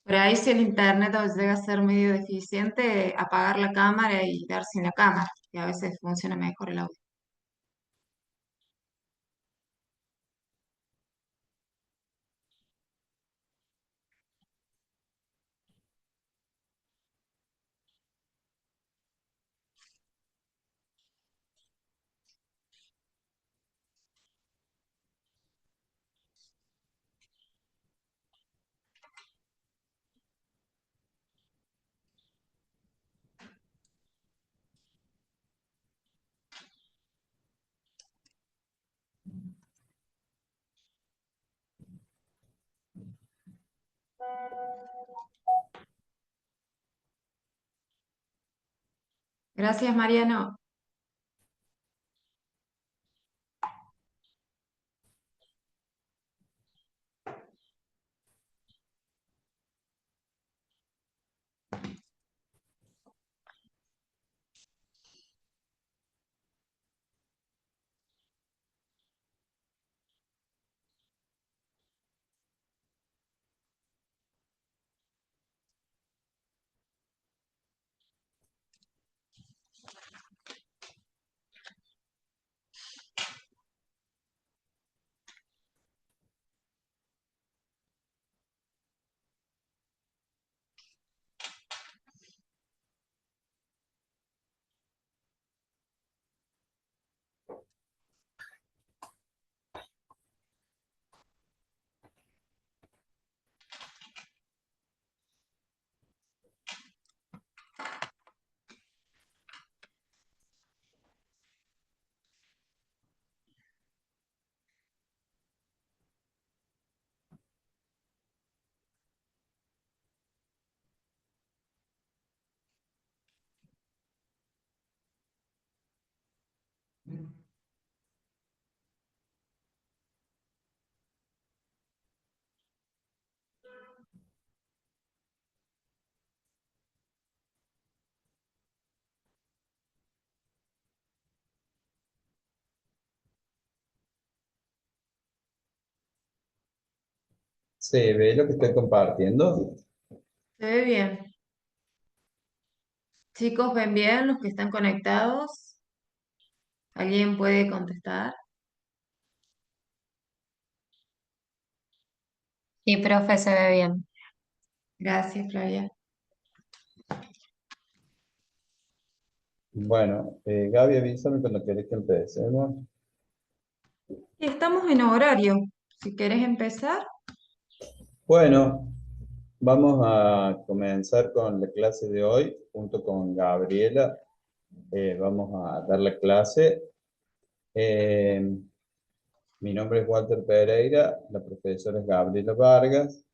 Por ahí si el internet llega a ser medio deficiente, apagar la cámara y dar sin la cámara, que a veces funciona mejor el audio. Gracias, Mariano. ¿Se ve lo que estoy compartiendo? ¿Se ve bien? Chicos, ¿ven bien los que están conectados? ¿Alguien puede contestar? Sí, profe, se ve bien. Gracias, Flavia. Bueno, Gaby, avísame cuando quieres que empecemos. Y estamos en horario. Si quieres empezar. Bueno, vamos a comenzar con la clase de hoy junto con Gabriela. Vamos a dar la clase. Eh, Mi nombre es Walter Pereira, la profesora es Gabriela Vargas.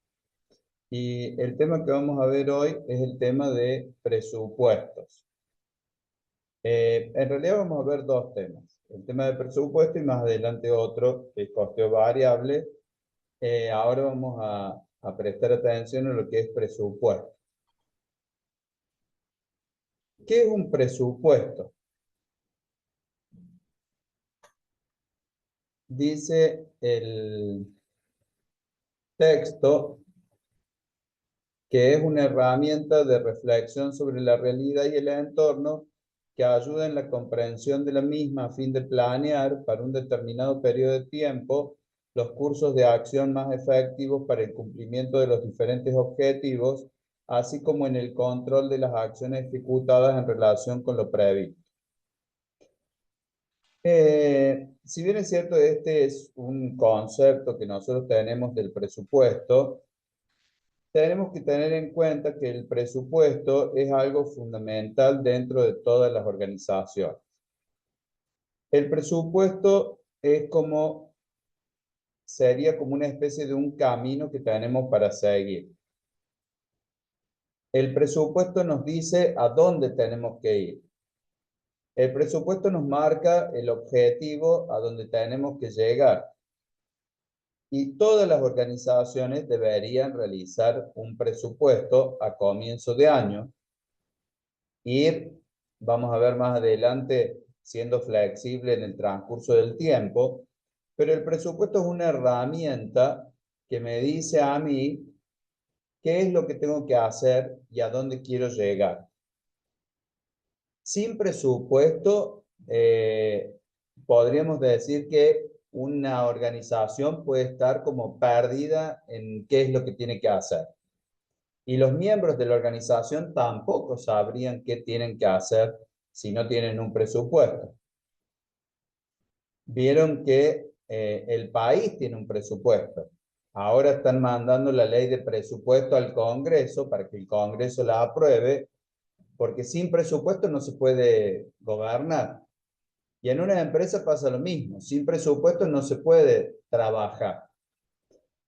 Y el tema que vamos a ver hoy es el tema de presupuestos. En realidad vamos a ver dos temas. El tema de presupuesto y más adelante otro, que es costeo variable. Ahora vamos a prestar atención a lo que es presupuesto. ¿Qué es un presupuesto? Dice el texto que es una herramienta de reflexión sobre la realidad y el entorno que ayuda en la comprensión de la misma a fin de planear para un determinado periodo de tiempo los cursos de acción más efectivos para el cumplimiento de los diferentes objetivos, así como en el control de las acciones ejecutadas en relación con lo previsto. Si bien es cierto, este es un concepto que nosotros tenemos del presupuesto, tenemos que tener en cuenta que el presupuesto es algo fundamental dentro de todas las organizaciones. El presupuesto es como, sería como una especie de un camino que tenemos para seguir. El presupuesto nos dice a dónde tenemos que ir. El presupuesto nos marca el objetivo a donde tenemos que llegar. Y todas las organizaciones deberían realizar un presupuesto a comienzo de año, ir, vamos a ver más adelante, siendo flexible en el transcurso del tiempo, pero el presupuesto es una herramienta que me dice a mí qué es lo que tengo que hacer y a dónde quiero llegar. Sin presupuesto, podríamos decir que una organización puede estar como perdida en qué es lo que tiene que hacer. Y los miembros de la organización tampoco sabrían qué tienen que hacer si no tienen un presupuesto. Vieron que el país tiene un presupuesto. Ahora están mandando la ley de presupuesto al Congreso para que el Congreso la apruebe, porque sin presupuesto no se puede gobernar. Y en una empresa pasa lo mismo. Sin presupuesto no se puede trabajar.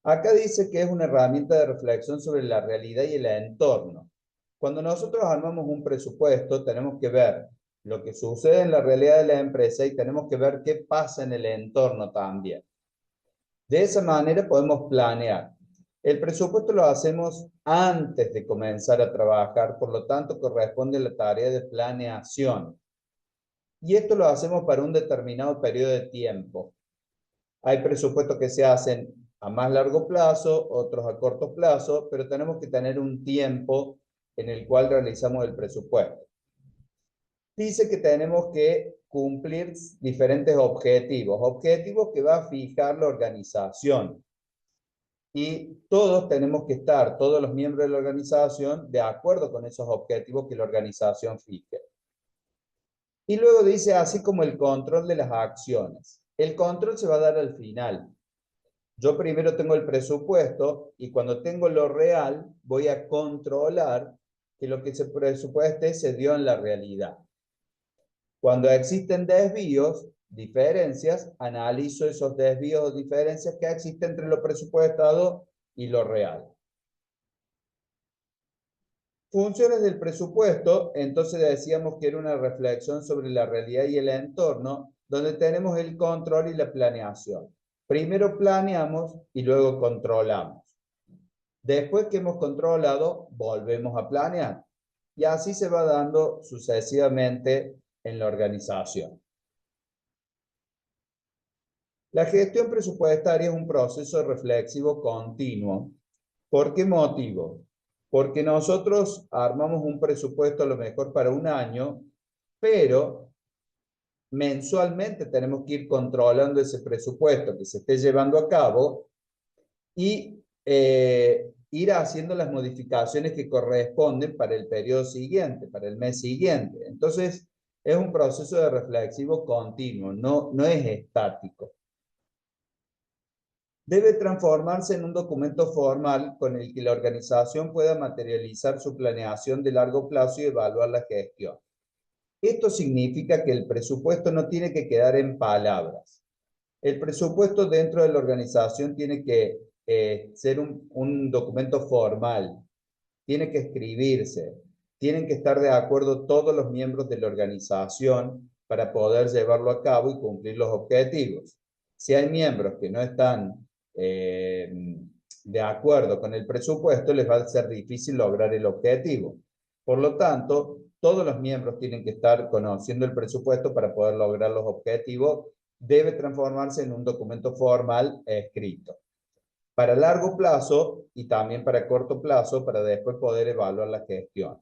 Acá dice que es una herramienta de reflexión sobre la realidad y el entorno. Cuando nosotros armamos un presupuesto, tenemos que ver lo que sucede en la realidad de la empresa y tenemos que ver qué pasa en el entorno también. De esa manera podemos planear. El presupuesto lo hacemos antes de comenzar a trabajar, por lo tanto corresponde a la tarea de planeación. Y esto lo hacemos para un determinado periodo de tiempo. Hay presupuestos que se hacen a más largo plazo, otros a corto plazo, pero tenemos que tener un tiempo en el cual realizamos el presupuesto. Dice que tenemos que cumplir diferentes objetivos, objetivos que va a fijar la organización. Y todos tenemos que estar, todos los miembros de la organización, de acuerdo con esos objetivos que la organización fije. Y luego dice, así como el control de las acciones. El control se va a dar al final. Yo primero tengo el presupuesto y cuando tengo lo real, voy a controlar que lo que se presupueste se dio en la realidad. Cuando existen desvíos, diferencias, analizo esos desvíos o diferencias que existen entre lo presupuestado y lo real. Funciones del presupuesto, entonces decíamos que era una reflexión sobre la realidad y el entorno, donde tenemos el control y la planeación. Primero planeamos y luego controlamos. Después que hemos controlado, volvemos a planear. Y así se va dando sucesivamente en la organización. La gestión presupuestaria es un proceso reflexivo continuo. ¿Por qué motivo? Porque nosotros armamos un presupuesto a lo mejor para un año, pero mensualmente tenemos que ir controlando ese presupuesto que se esté llevando a cabo y ir haciendo las modificaciones que corresponden para el periodo siguiente, para el mes siguiente. Entonces, es un proceso de reflexivo continuo, no es estático. Debe transformarse en un documento formal con el que la organización pueda materializar su planeación de largo plazo y evaluar la gestión. Esto significa que el presupuesto no tiene que quedar en palabras. El presupuesto dentro de la organización tiene que ser un documento formal, tiene que escribirse, tienen que estar de acuerdo todos los miembros de la organización para poder llevarlo a cabo y cumplir los objetivos. Si hay miembros que no están de acuerdo con el presupuesto, les va a ser difícil lograr el objetivo. Por lo tanto, todos los miembros tienen que estar conociendo el presupuesto para poder lograr los objetivos. Debe transformarse en un documento formal escrito. Para largo plazo y también para corto plazo, para después poder evaluar la gestión.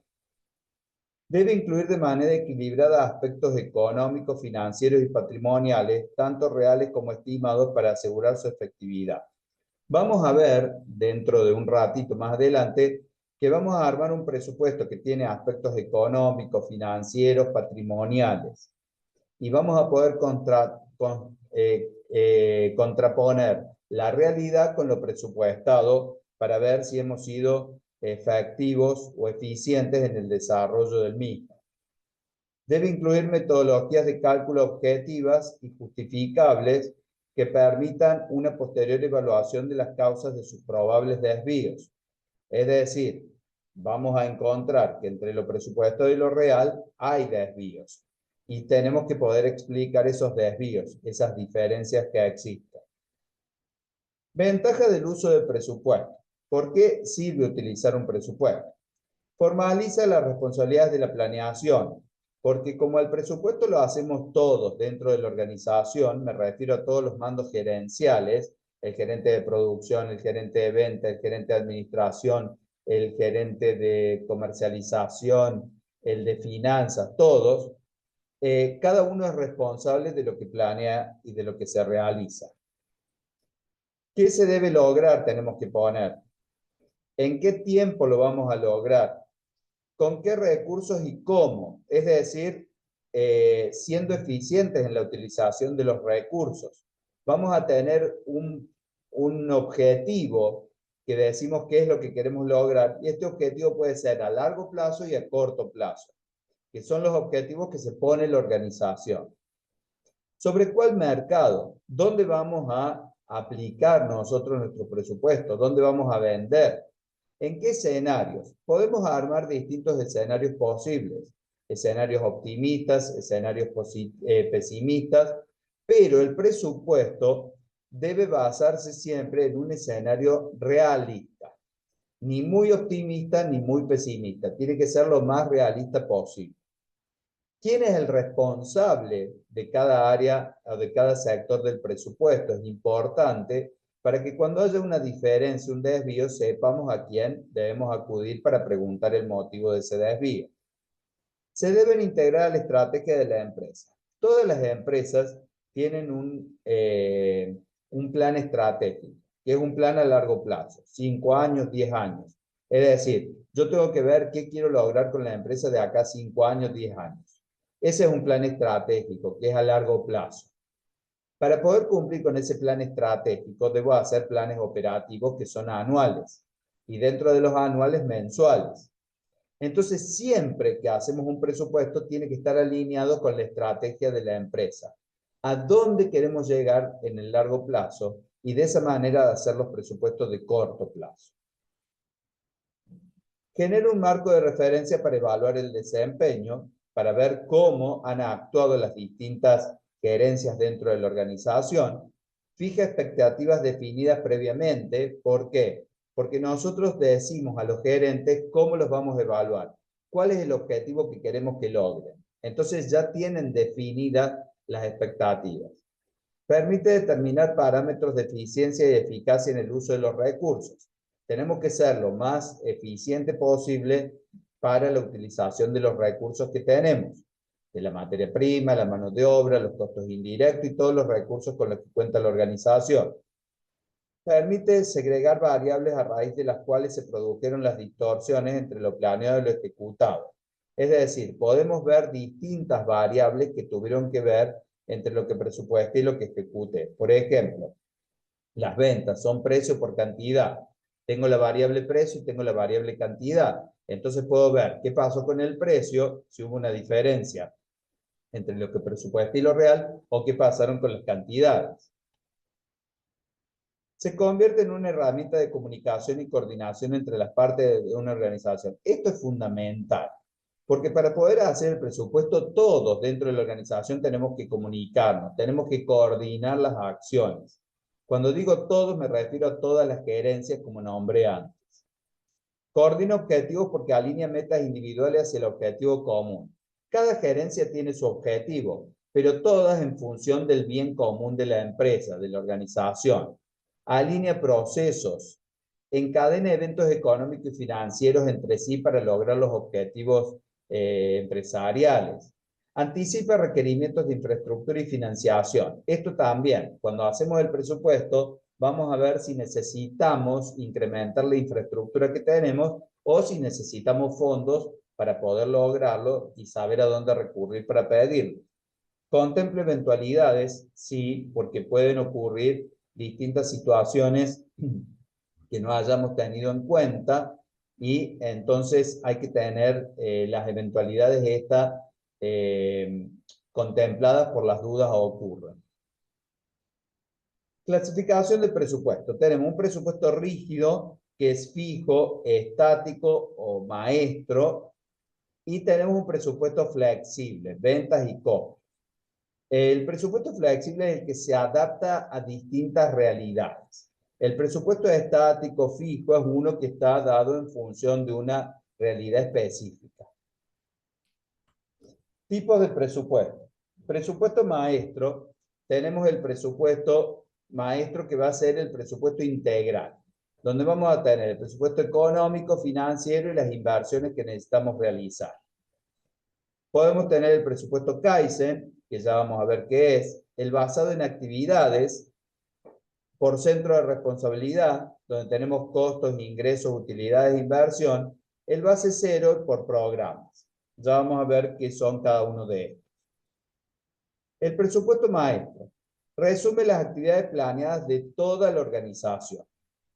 Debe incluir de manera equilibrada aspectos económicos, financieros y patrimoniales, tanto reales como estimados, para asegurar su efectividad. Vamos a ver dentro de un ratito más adelante que vamos a armar un presupuesto que tiene aspectos económicos, financieros, patrimoniales. Y vamos a poder contraponer la realidad con lo presupuestado para ver si hemos sido efectivos o eficientes en el desarrollo del mismo. Debe incluir metodologías de cálculo objetivas y justificables que permitan una posterior evaluación de las causas de sus probables desvíos. Es decir, vamos a encontrar que entre lo presupuestado y lo real hay desvíos. Y tenemos que poder explicar esos desvíos, esas diferencias que existen. Ventaja del uso del presupuesto. ¿Por qué sirve utilizar un presupuesto? Formaliza las responsabilidades de la planeación, porque como el presupuesto lo hacemos todos dentro de la organización, me refiero a todos los mandos gerenciales, el gerente de producción, el gerente de venta, el gerente de administración, el gerente de comercialización, el de finanzas, todos, cada uno es responsable de lo que planea y de lo que se realiza. ¿Qué se debe lograr? Tenemos que poner. ¿En qué tiempo lo vamos a lograr? ¿Con qué recursos y cómo? Es decir, siendo eficientes en la utilización de los recursos. Vamos a tener un objetivo que decimos qué es lo que queremos lograr, y este objetivo puede ser a largo plazo y a corto plazo, que son los objetivos que se pone la organización. ¿Sobre cuál mercado? ¿Dónde vamos a aplicar nosotros nuestro presupuesto? ¿Dónde vamos a vender? ¿En qué escenarios? Podemos armar distintos escenarios posibles, escenarios optimistas, escenarios pesimistas, pero el presupuesto debe basarse siempre en un escenario realista, ni muy optimista ni muy pesimista, tiene que ser lo más realista posible. ¿Quién es el responsable de cada área o de cada sector del presupuesto? Es importante para que cuando haya una diferencia, un desvío, sepamos a quién debemos acudir para preguntar el motivo de ese desvío. Se deben integrar a la estrategia de la empresa. Todas las empresas tienen un plan estratégico, que es un plan a largo plazo, 5 años, 10 años. Es decir, yo tengo que ver qué quiero lograr con la empresa de acá 5 años, 10 años. Ese es un plan estratégico, que es a largo plazo. Para poder cumplir con ese plan estratégico, debo hacer planes operativos que son anuales, y dentro de los anuales mensuales. Entonces, siempre que hacemos un presupuesto, tiene que estar alineado con la estrategia de la empresa. ¿A dónde queremos llegar en el largo plazo? Y de esa manera hacer los presupuestos de corto plazo. Genera un marco de referencia para evaluar el desempeño, para ver cómo han actuado las distintas gerencias dentro de la organización. Fija expectativas definidas previamente. ¿Por qué? Porque nosotros decimos a los gerentes cómo los vamos a evaluar, cuál es el objetivo que queremos que logren. Entonces ya tienen definidas las expectativas. Permite determinar parámetros de eficiencia y eficacia en el uso de los recursos. Tenemos que ser lo más eficiente posible para la utilización de los recursos que tenemos, de la materia prima, la mano de obra, los costos indirectos y todos los recursos con los que cuenta la organización. Permite segregar variables a raíz de las cuales se produjeron las distorsiones entre lo planeado y lo ejecutado. Es decir, podemos ver distintas variables que tuvieron que ver entre lo que presupuesté y lo que ejecuté. Por ejemplo, las ventas son precio por cantidad. Tengo la variable precio y tengo la variable cantidad. Entonces puedo ver qué pasó con el precio, si hubo una diferencia entre lo que presupuesté y lo real, o qué pasaron con las cantidades. Se convierte en una herramienta de comunicación y coordinación entre las partes de una organización. Esto es fundamental, porque para poder hacer el presupuesto, todos dentro de la organización tenemos que comunicarnos, tenemos que coordinar las acciones. Cuando digo todos, me refiero a todas las gerencias, como nombré antes. Coordina objetivos porque alinea metas individuales hacia el objetivo común. Cada gerencia tiene su objetivo, pero todas en función del bien común de la empresa, de la organización. Alinea procesos, encadena eventos económicos y financieros entre sí para lograr los objetivos empresariales. Anticipa requerimientos de infraestructura y financiación. Esto también, cuando hacemos el presupuesto, vamos a ver si necesitamos incrementar la infraestructura que tenemos o si necesitamos fondos para poder lograrlo y saber a dónde recurrir para pedirlo. Contempla eventualidades, sí, porque pueden ocurrir distintas situaciones que no hayamos tenido en cuenta, y entonces hay que tener las eventualidades estas contempladas por las dudas ocurren. Clasificación del presupuesto. Tenemos un presupuesto rígido, que es fijo, estático o maestro, y tenemos un presupuesto flexible, ventas y costos. El presupuesto flexible es el que se adapta a distintas realidades. El presupuesto estático fijo es uno que está dado en función de una realidad específica. Tipos de presupuesto. Presupuesto maestro. Tenemos el presupuesto maestro, que va a ser el presupuesto integral. donde vamos a tener el presupuesto económico, financiero y las inversiones que necesitamos realizar. Podemos tener el presupuesto Kaizen, que ya vamos a ver qué es, el basado en actividades por centro de responsabilidad, donde tenemos costos, ingresos, utilidades e inversión, el base cero por programas. Ya vamos a ver qué son cada uno de estos. El presupuesto maestro resume las actividades planeadas de toda la organización.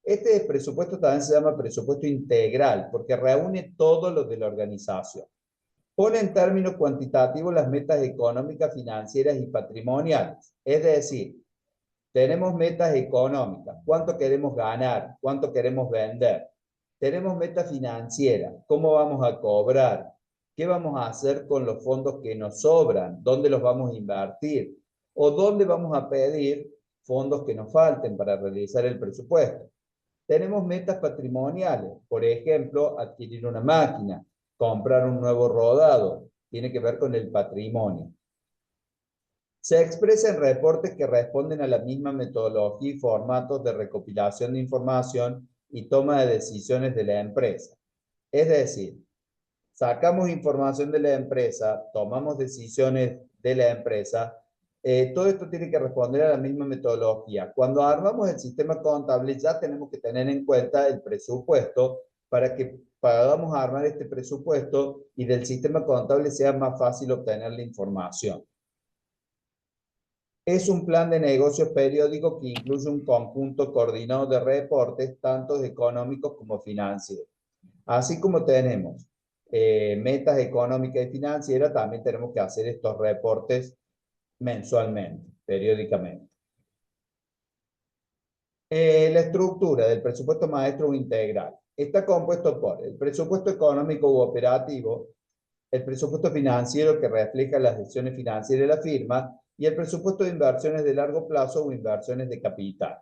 Este presupuesto también se llama presupuesto integral, porque reúne todo lo de la organización. Pone en términos cuantitativos las metas económicas, financieras y patrimoniales. Es decir, tenemos metas económicas, cuánto queremos ganar, cuánto queremos vender. Tenemos metas financieras, cómo vamos a cobrar, qué vamos a hacer con los fondos que nos sobran, dónde los vamos a invertir, o dónde vamos a pedir fondos que nos falten para realizar el presupuesto. Tenemos metas patrimoniales, por ejemplo, adquirir una máquina, comprar un nuevo rodado, tiene que ver con el patrimonio. Se expresa en reportes que responden a la misma metodología y formatos de recopilación de información y toma de decisiones de la empresa. Es decir, sacamos información de la empresa, tomamos decisiones de la empresa, todo esto tiene que responder a la misma metodología. Cuando armamos el sistema contable ya tenemos que tener en cuenta el presupuesto para que podamos armar este presupuesto y del sistema contable sea más fácil obtener la información. Es un plan de negocios periódico que incluye un conjunto coordinado de reportes, tanto económicos como financieros. Así como tenemos metas económicas y financieras, también tenemos que hacer estos reportes mensualmente, periódicamente. La estructura del presupuesto maestro integral está compuesto por el presupuesto económico u operativo, el presupuesto financiero que refleja las decisiones financieras de la firma y el presupuesto de inversiones de largo plazo o inversiones de capital.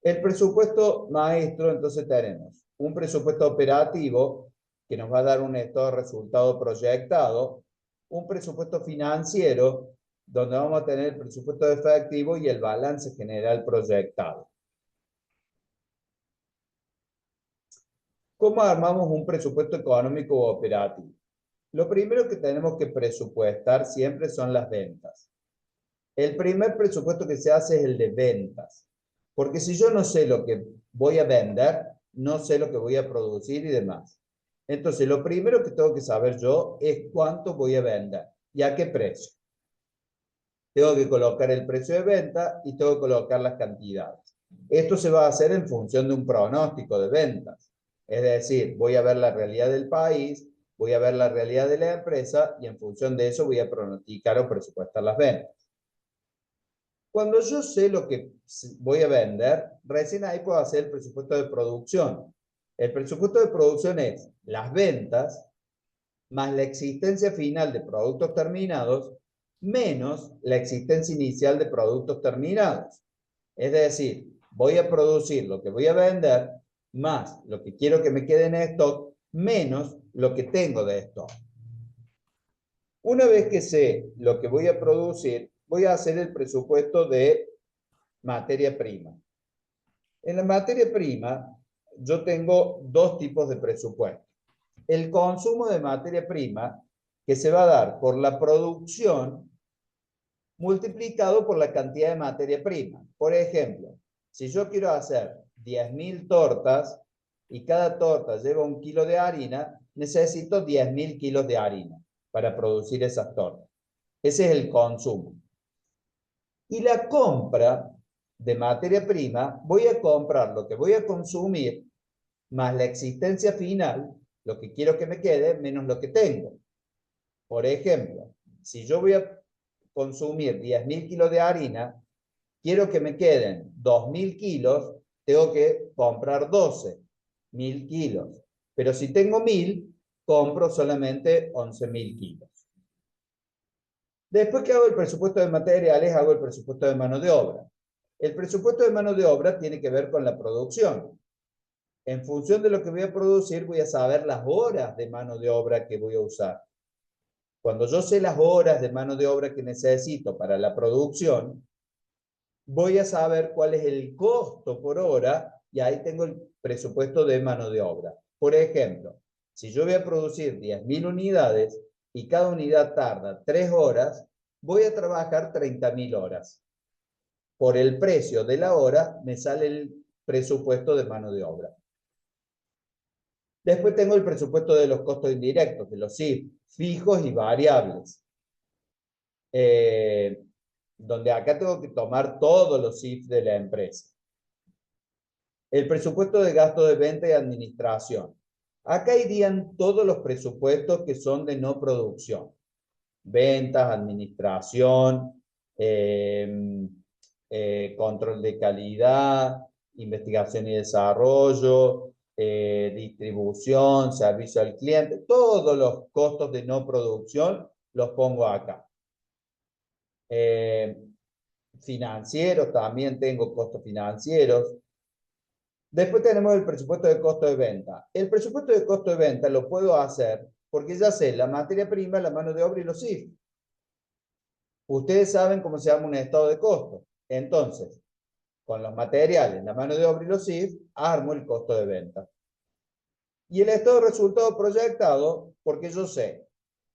El presupuesto maestro, entonces tenemos un presupuesto operativo que nos va a dar un estado de resultado proyectado, un presupuesto financiero donde vamos a tener el presupuesto de efectivo y el balance general proyectado. ¿Cómo armamos un presupuesto económico o operativo? Lo primero que tenemos que presupuestar siempre son las ventas. El primer presupuesto que se hace es el de ventas. Porque si yo no sé lo que voy a vender, no sé lo que voy a producir y demás. Entonces, lo primero que tengo que saber yo es cuánto voy a vender y a qué precio. Tengo que colocar el precio de venta y tengo que colocar las cantidades. Esto se va a hacer en función de un pronóstico de ventas. Es decir, voy a ver la realidad del país, voy a ver la realidad de la empresa y en función de eso voy a pronosticar o presupuestar las ventas. Cuando yo sé lo que voy a vender, recién ahí puedo hacer el presupuesto de producción. El presupuesto de producción es las ventas más la existencia final de productos terminados menos la existencia inicial de productos terminados. Es decir, voy a producir lo que voy a vender más lo que quiero que me quede en stock menos lo que tengo de stock. Una vez que sé lo que voy a producir, voy a hacer el presupuesto de materia prima. En la materia prima, yo tengo dos tipos de presupuesto. El consumo de materia prima, que se va a dar por la producción multiplicado por la cantidad de materia prima. Por ejemplo, si yo quiero hacer 10.000 tortas y cada torta lleva 1 kilo de harina, necesito 10.000 kilos de harina para producir esas tortas. Ese es el consumo. Y la compra de materia prima, voy a comprar lo que voy a consumir más la existencia final, lo que quiero que me quede, menos lo que tengo. Por ejemplo, si yo voy a consumir 10.000 kilos de harina, quiero que me queden 2.000 kilos, tengo que comprar 12.000 kilos. Pero si tengo 1.000, compro solamente 11.000 kilos. Después que hago el presupuesto de materiales, hago el presupuesto de mano de obra. El presupuesto de mano de obra tiene que ver con la producción. En función de lo que voy a producir, voy a saber las horas de mano de obra que voy a usar. Cuando yo sé las horas de mano de obra que necesito para la producción, voy a saber cuál es el costo por hora y ahí tengo el presupuesto de mano de obra. Por ejemplo, si yo voy a producir 10.000 unidades y cada unidad tarda 3 horas, voy a trabajar 30.000 horas. Por el precio de la hora me sale el presupuesto de mano de obra. Después tengo el presupuesto de los costos indirectos, de los CIF, fijos y variables. Donde acá tengo que tomar todos los CIF de la empresa. El presupuesto de gasto de venta y administración. Acá irían todos los presupuestos que son de no producción. Ventas, administración, control de calidad, investigación y desarrollo, distribución, servicio al cliente. Todos los costos de no producción los pongo acá. Financieros, también tengo costos financieros. Después tenemos el presupuesto de costo de venta. El presupuesto de costo de venta lo puedo hacer porque ya sé la materia prima, la mano de obra y los CIF. Ustedes saben cómo se llama un estado de costo. Entonces, con los materiales, la mano de obra y los CIF, armo el costo de venta. Y el estado de resultado proyectado, porque yo sé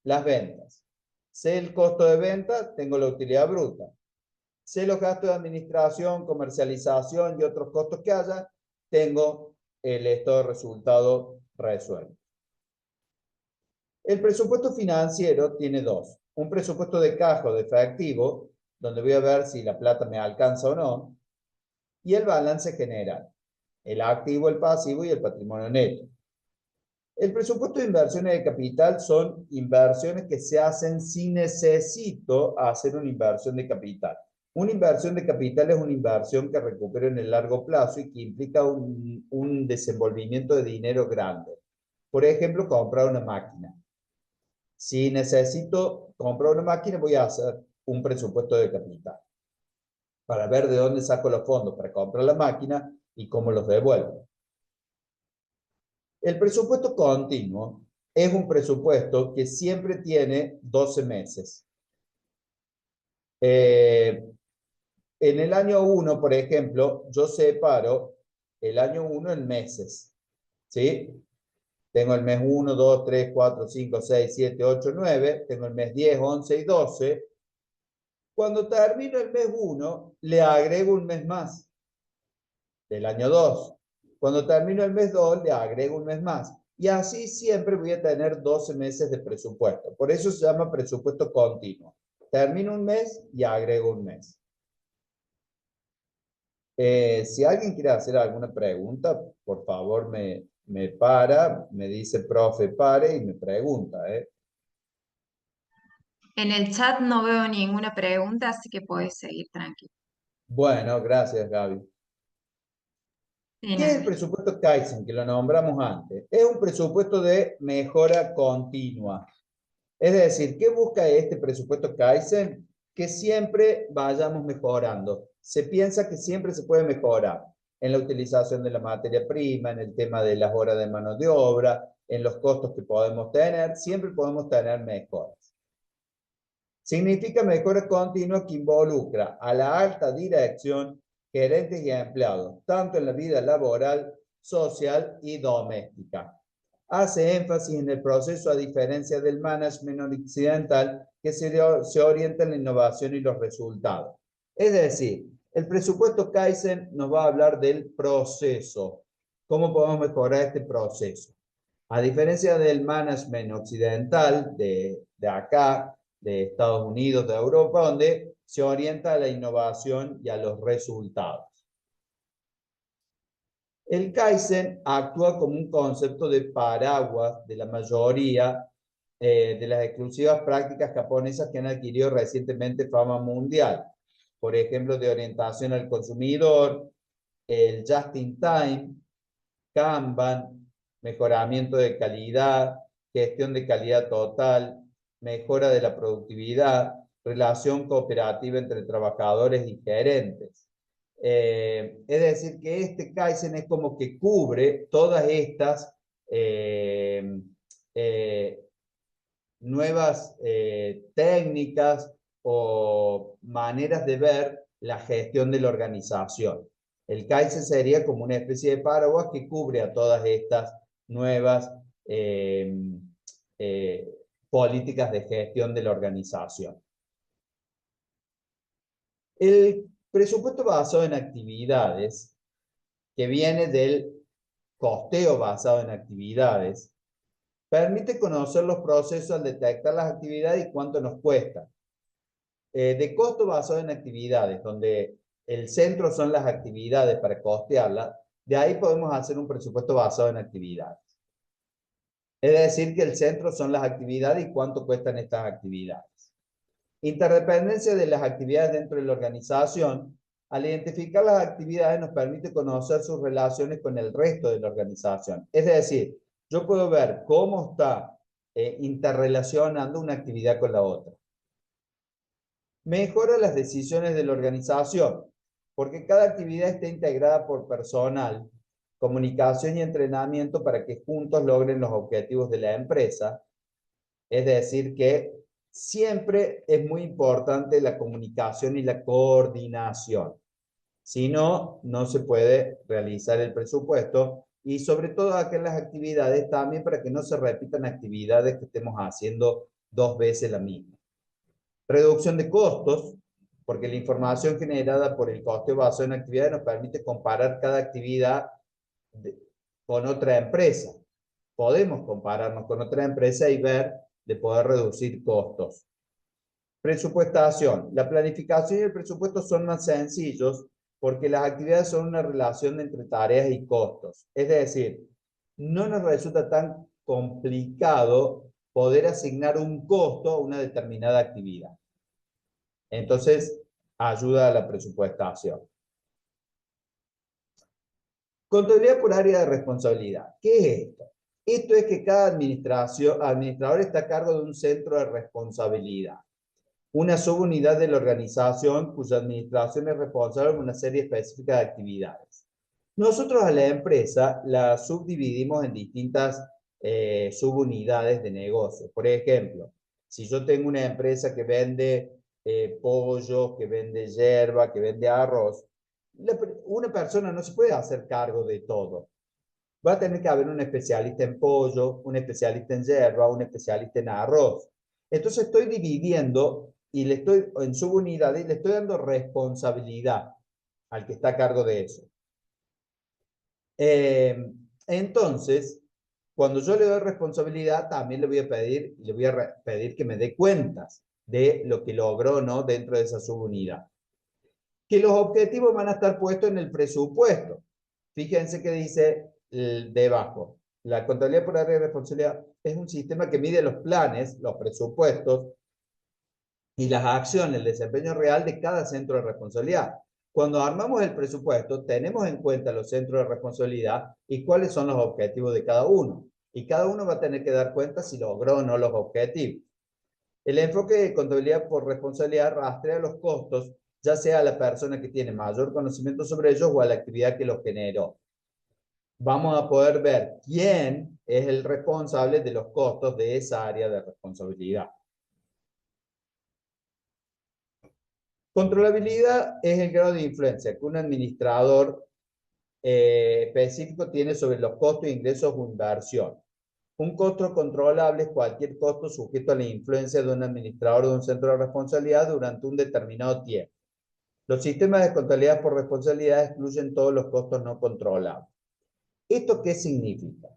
las ventas. Sé el costo de venta, tengo la utilidad bruta. Sé los gastos de administración, comercialización y otros costos que haya, tengo el estado de resultado resuelto. El presupuesto financiero tiene dos. Un presupuesto de caja o de efectivo, donde voy a ver si la plata me alcanza o no, y el balance general, el activo, el pasivo y el patrimonio neto. El presupuesto de inversiones de capital son inversiones que se hacen si necesito hacer una inversión de capital. Una inversión de capital es una inversión que recupero en el largo plazo y que implica un desenvolvimiento de dinero grande. Por ejemplo, comprar una máquina. Si necesito comprar una máquina, voy a hacer un presupuesto de capital para ver de dónde saco los fondos para comprar la máquina y cómo los devuelvo. El presupuesto continuo es un presupuesto que siempre tiene 12 meses. En el año 1, por ejemplo, yo separo el año 1 en meses. ¿Sí? Tengo el mes 1, 2, 3, 4, 5, 6, 7, 8, 9. Tengo el mes 10, 11 y 12. Cuando termino el mes 1, le agrego un mes más del año 2. Cuando termino el mes 2, le agrego un mes más. Y así siempre voy a tener 12 meses de presupuesto. Por eso se llama presupuesto continuo. Termino un mes y agrego un mes. Si alguien quiere hacer alguna pregunta, por favor me dice profe pare y me pregunta. En el chat no veo ninguna pregunta, así que puedes seguir tranquilo. Bueno, gracias Gaby. De ¿Qué es nada. el presupuesto Kaizen? Que lo nombramos antes. Es un presupuesto de mejora continua. Es decir, ¿qué busca este presupuesto Kaizen? Que siempre vayamos mejorando. Se piensa que siempre se puede mejorar en la utilización de la materia prima, en el tema de las horas de mano de obra, en los costos que podemos tener, siempre podemos tener mejoras. Significa mejora continua que involucra a la alta dirección, gerentes y empleados, tanto en la vida laboral, social y doméstica. Hace énfasis en el proceso a diferencia del management occidental que se orienta en la innovación y los resultados. Es decir, el presupuesto Kaizen nos va a hablar del proceso. ¿Cómo podemos mejorar este proceso? A diferencia del management occidental de acá, de Estados Unidos, de Europa, donde se orienta a la innovación y a los resultados. El Kaizen actúa como un concepto de paraguas de la mayoría de las exclusivas prácticas japonesas que han adquirido recientemente fama mundial. Por ejemplo, de orientación al consumidor, el Just in Time, Kanban, mejoramiento de calidad, gestión de calidad total, mejora de la productividad, relación cooperativa entre trabajadores y gerentes. Es decir, que este Kaizen es como que cubre todas estas nuevas técnicas o maneras de ver la gestión de la organización. El CAICE sería como una especie de paraguas que cubre a todas estas nuevas políticas de gestión de la organización. El presupuesto basado en actividades, que viene del costeo basado en actividades, permite conocer los procesos al detectar las actividades y cuánto nos cuesta. De costo basado en actividades, donde el centro son las actividades para costearlas, de ahí podemos hacer un presupuesto basado en actividades. Es decir, que el centro son las actividades y cuánto cuestan estas actividades. Interdependencia de las actividades dentro de la organización. Al identificar las actividades nos permite conocer sus relaciones con el resto de la organización. Es decir, yo puedo ver cómo está interrelacionando una actividad con la otra. Mejora las decisiones de la organización, porque cada actividad está integrada por personal, comunicación y entrenamiento para que juntos logren los objetivos de la empresa. Es decir, que siempre es muy importante la comunicación y la coordinación. Si no, no se puede realizar el presupuesto y sobre todo aquellas actividades también para que no se repitan actividades que estemos haciendo 2 veces la misma. Reducción de costos, porque la información generada por el costeo basado en actividades nos permite comparar cada actividad con otra empresa. Podemos compararnos con otra empresa y ver de poder reducir costos. Presupuestación. La planificación y el presupuesto son más sencillos porque las actividades son una relación entre tareas y costos. Es decir, no nos resulta tan complicado poder asignar un costo a una determinada actividad. Entonces, ayuda a la presupuestación. Contabilidad por área de responsabilidad. ¿Qué es esto? Esto es que cada administrador está a cargo de un centro de responsabilidad, una subunidad de la organización cuya administración es responsable de una serie específica de actividades. Nosotros a la empresa la subdividimos en distintas subunidades de negocio. Por ejemplo, si yo tengo una empresa que vende pollo, que vende yerba, que vende arroz, una persona no se puede hacer cargo de todo. Va a tener que haber un especialista en pollo, un especialista en yerba, un especialista en arroz. Entonces estoy dividiendo y le estoy en subunidades y le estoy dando responsabilidad al que está a cargo de eso. Entonces, cuando yo le doy responsabilidad, también le voy a pedir que me dé cuentas de lo que logró o no dentro de esa subunidad. Que los objetivos van a estar puestos en el presupuesto. Fíjense que dice debajo. La contabilidad por área de responsabilidad es un sistema que mide los planes, los presupuestos y las acciones, el desempeño real de cada centro de responsabilidad. Cuando armamos el presupuesto, tenemos en cuenta los centros de responsabilidad y cuáles son los objetivos de cada uno. Y cada uno va a tener que dar cuenta si logró o no los objetivos. El enfoque de contabilidad por responsabilidad rastrea los costos, ya sea a la persona que tiene mayor conocimiento sobre ellos o a la actividad que los generó. Vamos a poder ver quién es el responsable de los costos de esa área de responsabilidad. Controlabilidad es el grado de influencia que un administrador específico tiene sobre los costos de ingresos o inversión. Un costo controlable es cualquier costo sujeto a la influencia de un administrador de un centro de responsabilidad durante un determinado tiempo. Los sistemas de contabilidad por responsabilidad excluyen todos los costos no controlables. ¿Esto qué significa?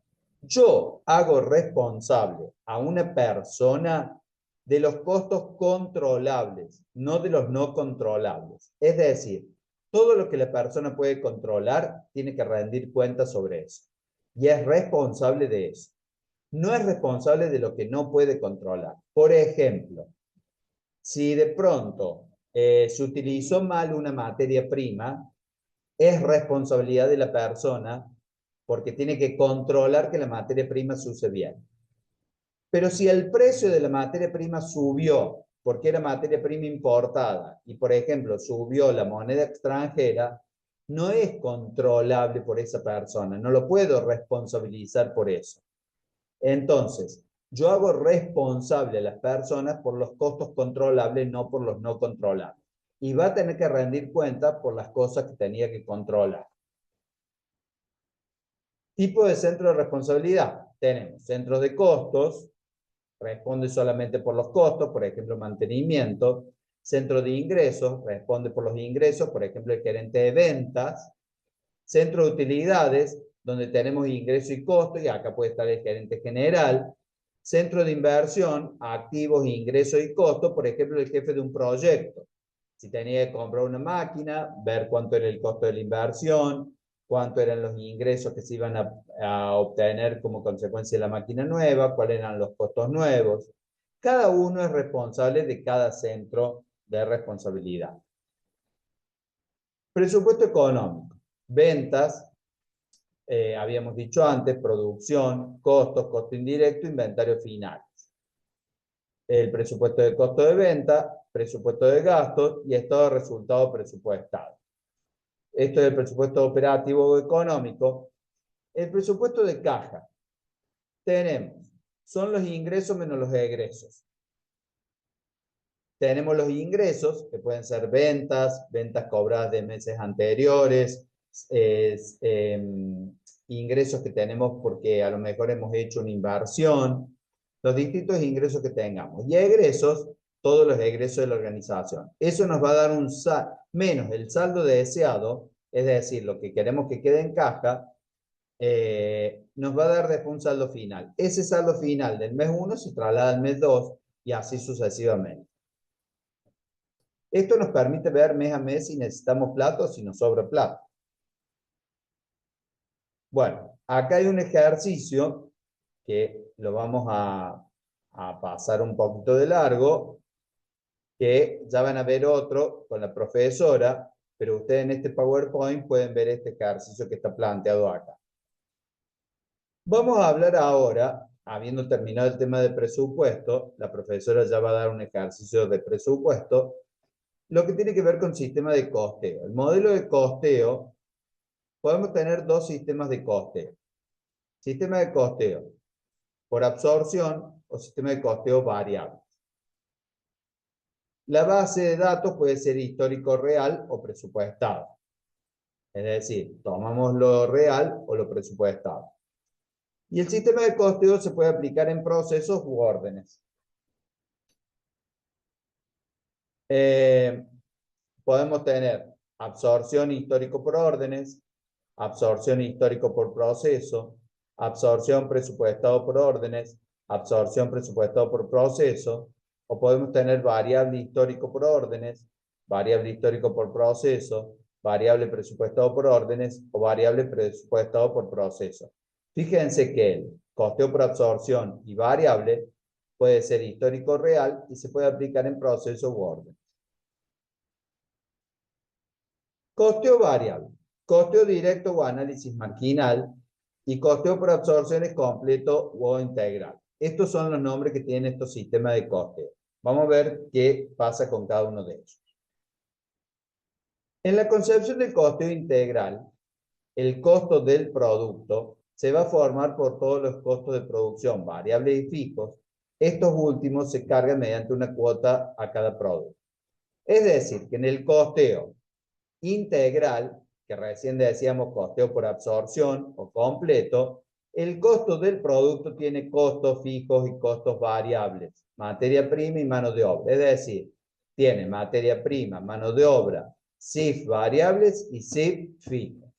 Yo hago responsable a una persona de los costos controlables, no de los no controlables. Es decir, todo lo que la persona puede controlar tiene que rendir cuentas sobre eso. Y es responsable de eso. No es responsable de lo que no puede controlar. Por ejemplo, si de pronto se utilizó mal una materia prima, es responsabilidad de la persona porque tiene que controlar que la materia prima se use bien. Pero si el precio de la materia prima subió porque era materia prima importada y, por ejemplo, subió la moneda extranjera, no es controlable por esa persona, no lo puedo responsabilizar por eso. Entonces, yo hago responsable a las personas por los costos controlables, no por los no controlables. y va a tener que rendir cuenta por las cosas que tenía que controlar. Tipo de centro de responsabilidad. Tenemos centros de costos, responde solamente por los costos, por ejemplo, mantenimiento. Centro de ingresos, responde por los ingresos, por ejemplo, el gerente de ventas. Centro de utilidades, donde tenemos ingreso y costo, y acá puede estar el gerente general. Centro de inversión, activos, ingresos y costo, por ejemplo, el jefe de un proyecto. Si tenía que comprar una máquina, ver cuánto era el costo de la inversión, cuánto eran los ingresos que se iban a obtener como consecuencia de la máquina nueva, cuáles eran los costos nuevos. Cada uno es responsable de cada centro de responsabilidad. Presupuesto económico. Ventas, habíamos dicho antes, producción, costos, costo indirecto, inventario final. El presupuesto de costo de venta, presupuesto de gastos y estado de resultado presupuestado. Esto es el presupuesto operativo o económico. El presupuesto de caja. Tenemos, son los ingresos menos los egresos. Tenemos los ingresos, que pueden ser ventas, ventas cobradas de meses anteriores, ingresos que tenemos porque a lo mejor hemos hecho una inversión, los distintos ingresos que tengamos. Y egresos, todos los egresos de la organización. Eso nos va a dar un menos el saldo deseado, es decir, lo que queremos que quede en caja, nos va a dar después un saldo final. Ese saldo final del mes 1 se traslada al mes 2 y así sucesivamente. Esto nos permite ver mes a mes si necesitamos plata o si nos sobra plata. Bueno, acá hay un ejercicio que lo vamos a pasar un poquito de largo, que ya van a ver otro con la profesora, pero ustedes en este PowerPoint pueden ver este ejercicio que está planteado acá. Vamos a hablar ahora, habiendo terminado el tema de presupuesto, la profesora ya va a dar un ejercicio de presupuesto, lo que tiene que ver con sistema de costeo. El modelo de costeo, podemos tener dos sistemas de costeo. Sistema de costeo por absorción o sistema de costeo variable. La base de datos puede ser histórico real o presupuestado. Es decir, tomamos lo real o lo presupuestado. Y el sistema de costeo se puede aplicar en procesos u órdenes. Podemos tener absorción histórico por órdenes, absorción histórico por proceso, absorción presupuestado por órdenes, absorción presupuestado por proceso, o podemos tener variable histórico por órdenes, variable histórico por proceso, variable presupuestado por órdenes o variable presupuestado por proceso. Fíjense que el costeo por absorción y variable puede ser histórico real y se puede aplicar en proceso u orden. Costeo variable, costeo directo o análisis marginal y costeo por absorciones completo o integral. Estos son los nombres que tienen estos sistemas de costeo. Vamos a ver qué pasa con cada uno de ellos. En la concepción del costeo integral, el costo del producto se va a formar por todos los costos de producción, variables y fijos. Estos últimos se cargan mediante una cuota a cada producto. Es decir, que en el costeo integral, que recién decíamos costeo por absorción o completo, el costo del producto tiene costos fijos y costos variables, materia prima y mano de obra. Es decir, tiene materia prima, mano de obra, CIF variables y CIF fijos.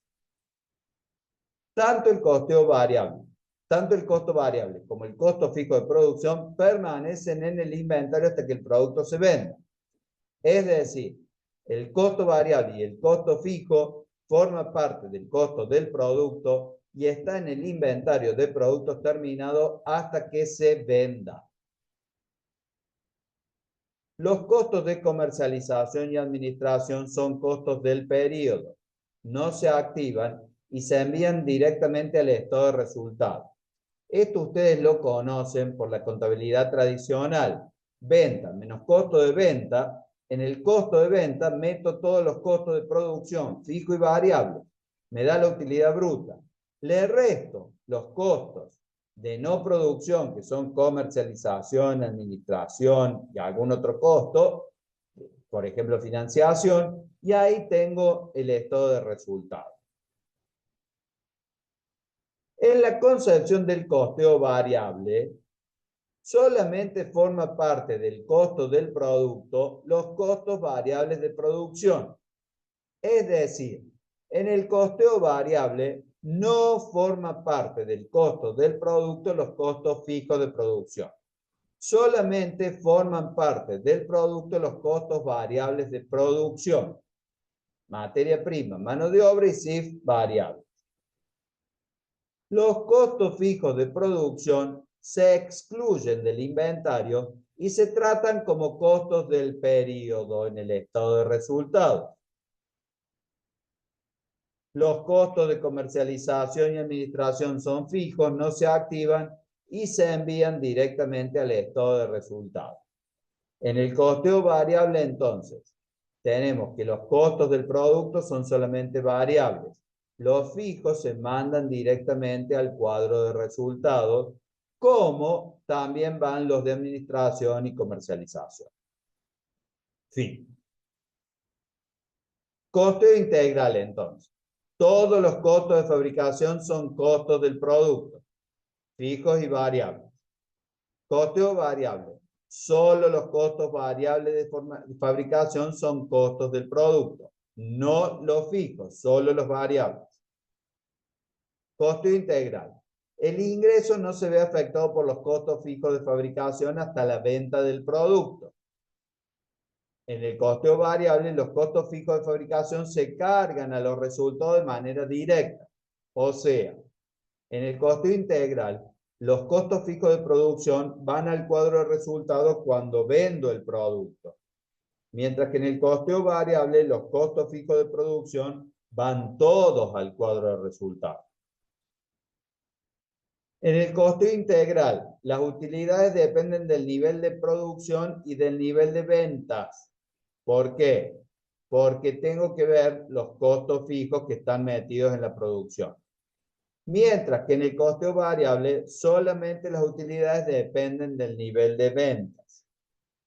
Tanto el costo variable como el costo fijo de producción permanecen en el inventario hasta que el producto se venda. Es decir, el costo variable y el costo fijo forman parte del costo del producto y está en el inventario de productos terminados hasta que se venda. Los costos de comercialización y administración son costos del periodo. No se activan y se envían directamente al estado de resultados. Esto ustedes lo conocen por la contabilidad tradicional. Venta menos costo de venta. En el costo de venta meto todos los costos de producción, fijo y variable. Me da la utilidad bruta. Le resto los costos de no producción, que son comercialización, administración y algún otro costo, por ejemplo, financiación, y ahí tengo el estado de resultados. En la concepción del costeo variable, solamente forma parte del costo del producto los costos variables de producción. Es decir, en el costeo variable no forma parte del costo del producto los costos fijos de producción. Solamente forman parte del producto los costos variables de producción. Materia prima, mano de obra y CIF variable. Los costos fijos de producción se excluyen del inventario y se tratan como costos del periodo en el estado de resultados. Los costos de comercialización y administración son fijos, no se activan y se envían directamente al estado de resultados. En el costeo variable, entonces, tenemos que los costos del producto son solamente variables. Los fijos se mandan directamente al cuadro de resultados, como también van los de administración y comercialización. Fin. Costeo integral, entonces. Todos los costos de fabricación son costos del producto, fijos y variables. Costeo variable. Solo los costos variables de fabricación son costos del producto, no los fijos, solo los variables. Costeo integral. El ingreso no se ve afectado por los costos fijos de fabricación hasta la venta del producto. En el costeo variable, los costos fijos de fabricación se cargan a los resultados de manera directa. O sea, en el costeo integral, los costos fijos de producción van al cuadro de resultados cuando vendo el producto. Mientras que en el costeo variable, los costos fijos de producción van todos al cuadro de resultados. En el costeo integral, las utilidades dependen del nivel de producción y del nivel de ventas. ¿Por qué? Porque tengo que ver los costos fijos que están metidos en la producción. Mientras que en el costeo variable, solamente las utilidades dependen del nivel de ventas.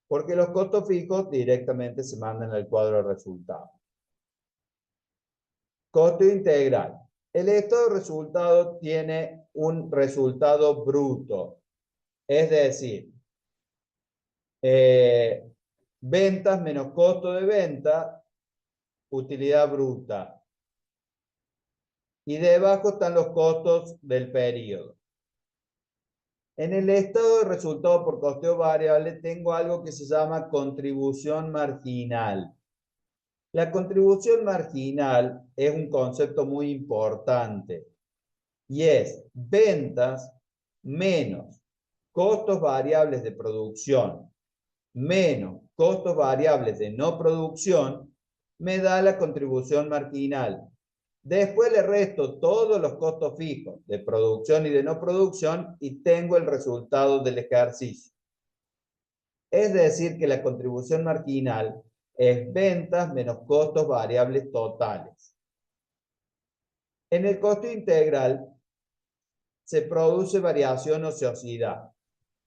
Porque los costos fijos directamente se mandan al cuadro de resultados. Costeo integral. El estado de resultado tiene un resultado bruto. Es decir, ventas menos costo de venta, utilidad bruta. Y debajo están los costos del periodo. En el estado de resultado por costeo variable tengo algo que se llama contribución marginal. La contribución marginal es un concepto muy importante y es ventas menos costos variables de producción menos costos variables de no producción me da la contribución marginal. Después le resto todos los costos fijos de producción y de no producción y tengo el resultado del ejercicio. Es decir, que la contribución marginal es ventas menos costos variables totales. En el costo integral se produce variación ociosidad.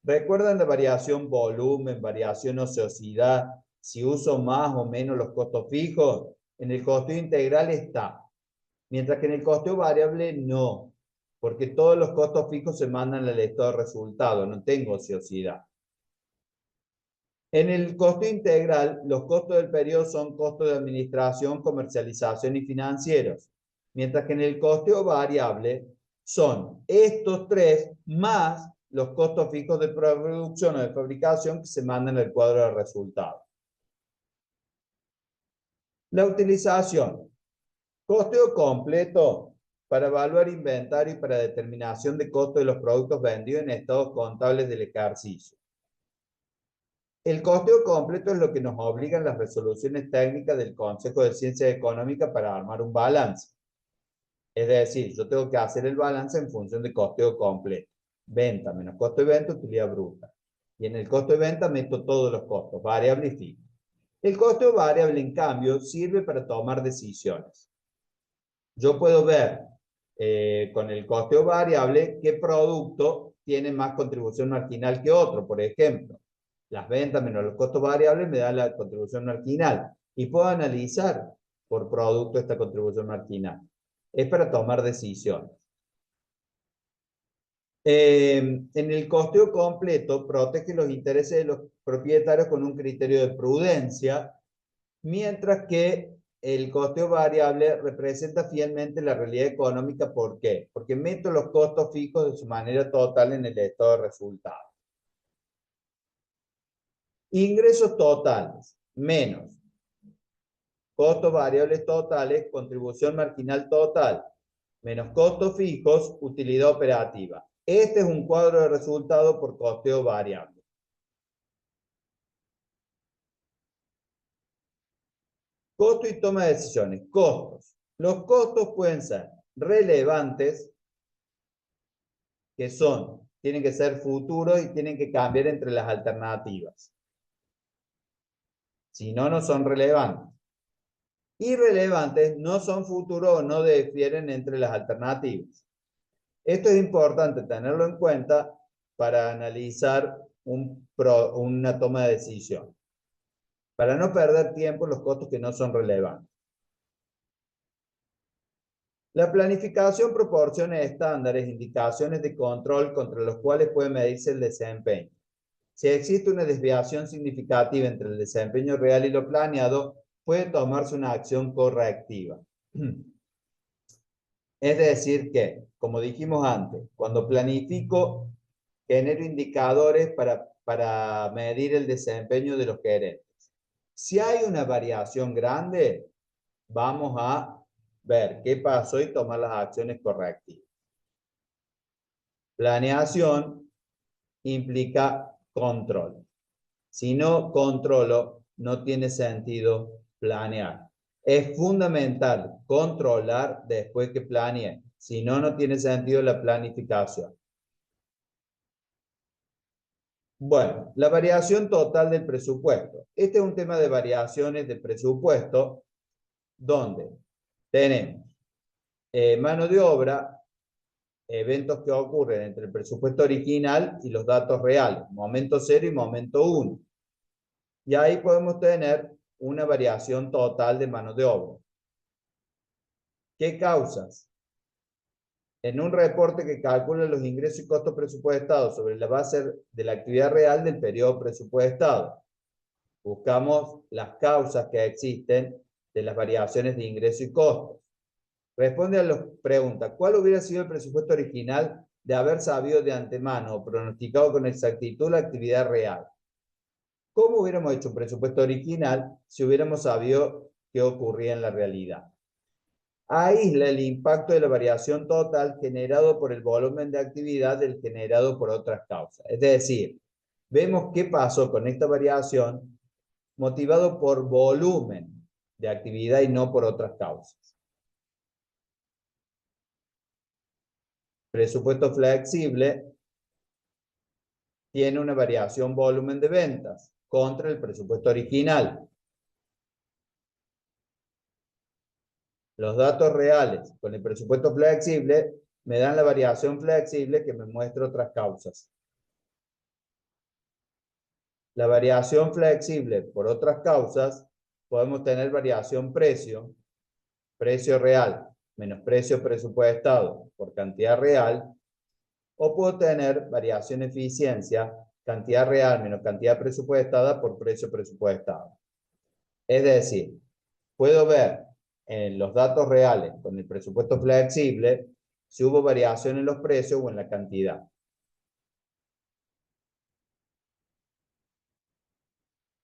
¿Recuerdan la variación volumen, variación ociosidad? Si uso más o menos los costos fijos, en el costo integral está. Mientras que en el costo variable no, porque todos los costos fijos se mandan al estado de resultado, no tengo ociosidad. En el costo integral, los costos del periodo son costos de administración, comercialización y financieros. Mientras que en el costo variable son estos tres más los costos fijos de producción o de fabricación que se mandan al cuadro de resultados. La utilización. Costeo completo para evaluar inventario y para determinación de costo de los productos vendidos en estados contables del ejercicio. El costeo completo es lo que nos obligan las resoluciones técnicas del Consejo de Ciencias Económicas para armar un balance. Es decir, yo tengo que hacer el balance en función de costeo completo. Venta menos costo de venta, utilidad bruta. Y en el costo de venta meto todos los costos, variable y fijo. El costo variable, en cambio, sirve para tomar decisiones. Yo puedo ver con el costeo variable qué producto tiene más contribución marginal que otro. Por ejemplo, Las ventas menos los costos variables me da la contribución marginal. Y puedo analizar por producto esta contribución marginal. Es para tomar decisiones. En el costeo completo protege los intereses de los propietarios con un criterio de prudencia, mientras que el costeo variable representa fielmente la realidad económica. ¿Por qué? Porque meto los costos fijos de su manera total en el estado de resultados. Ingresos totales menos costos variables totales, contribución marginal total, menos costos fijos, utilidad operativa. Este es un cuadro de resultados por costeo variable. Costo y toma de decisiones. Costos. Los costos pueden ser relevantes, que tienen que ser futuros y tienen que cambiar entre las alternativas. Si no, no son relevantes. Irrelevantes no son futuros o no difieren entre las alternativas. Esto es importante tenerlo en cuenta para analizar una toma de decisión. Para no perder tiempo en los costos que no son relevantes. La planificación proporciona estándares, indicaciones de control contra los cuales puede medirse el desempeño. Si existe una desviación significativa entre el desempeño real y lo planeado, puede tomarse una acción correctiva. Es decir que, como dijimos antes, cuando planifico, genero indicadores para medir el desempeño de los gerentes. Si hay una variación grande, vamos a ver qué pasó y tomar las acciones correctivas. Planeación implica control. Si no controlo, no tiene sentido planear. Es fundamental controlar después que planeé. Si no, no tiene sentido la planificación. Bueno, la variación total del presupuesto. Este es un tema de variaciones del presupuesto donde tenemos mano de obra, eventos que ocurren entre el presupuesto original y los datos reales, momento 0 y momento 1. Y ahí podemos tener una variación total de mano de obra. ¿Qué causas? En un reporte que calcula los ingresos y costos presupuestados sobre la base de la actividad real del periodo presupuestado, buscamos las causas que existen de las variaciones de ingresos y costos. Responde a las preguntas: ¿cuál hubiera sido el presupuesto original de haber sabido de antemano o pronosticado con exactitud la actividad real? ¿Cómo hubiéramos hecho un presupuesto original si hubiéramos sabido qué ocurría en la realidad? Aísla el impacto de la variación total generado por el volumen de actividad del generado por otras causas. Es decir, vemos qué pasó con esta variación motivado por volumen de actividad y no por otras causas. Presupuesto flexible tiene una variación volumen de ventas contra el presupuesto original. Los datos reales con el presupuesto flexible me dan la variación flexible que me muestra otras causas. La variación flexible por otras causas, podemos tener variación precio, precio real menos precio presupuestado por cantidad real, o puedo tener variación eficiencia, cantidad real menos cantidad presupuestada por precio presupuestado. Es decir, puedo ver en los datos reales con el presupuesto flexible si hubo variación en los precios o en la cantidad.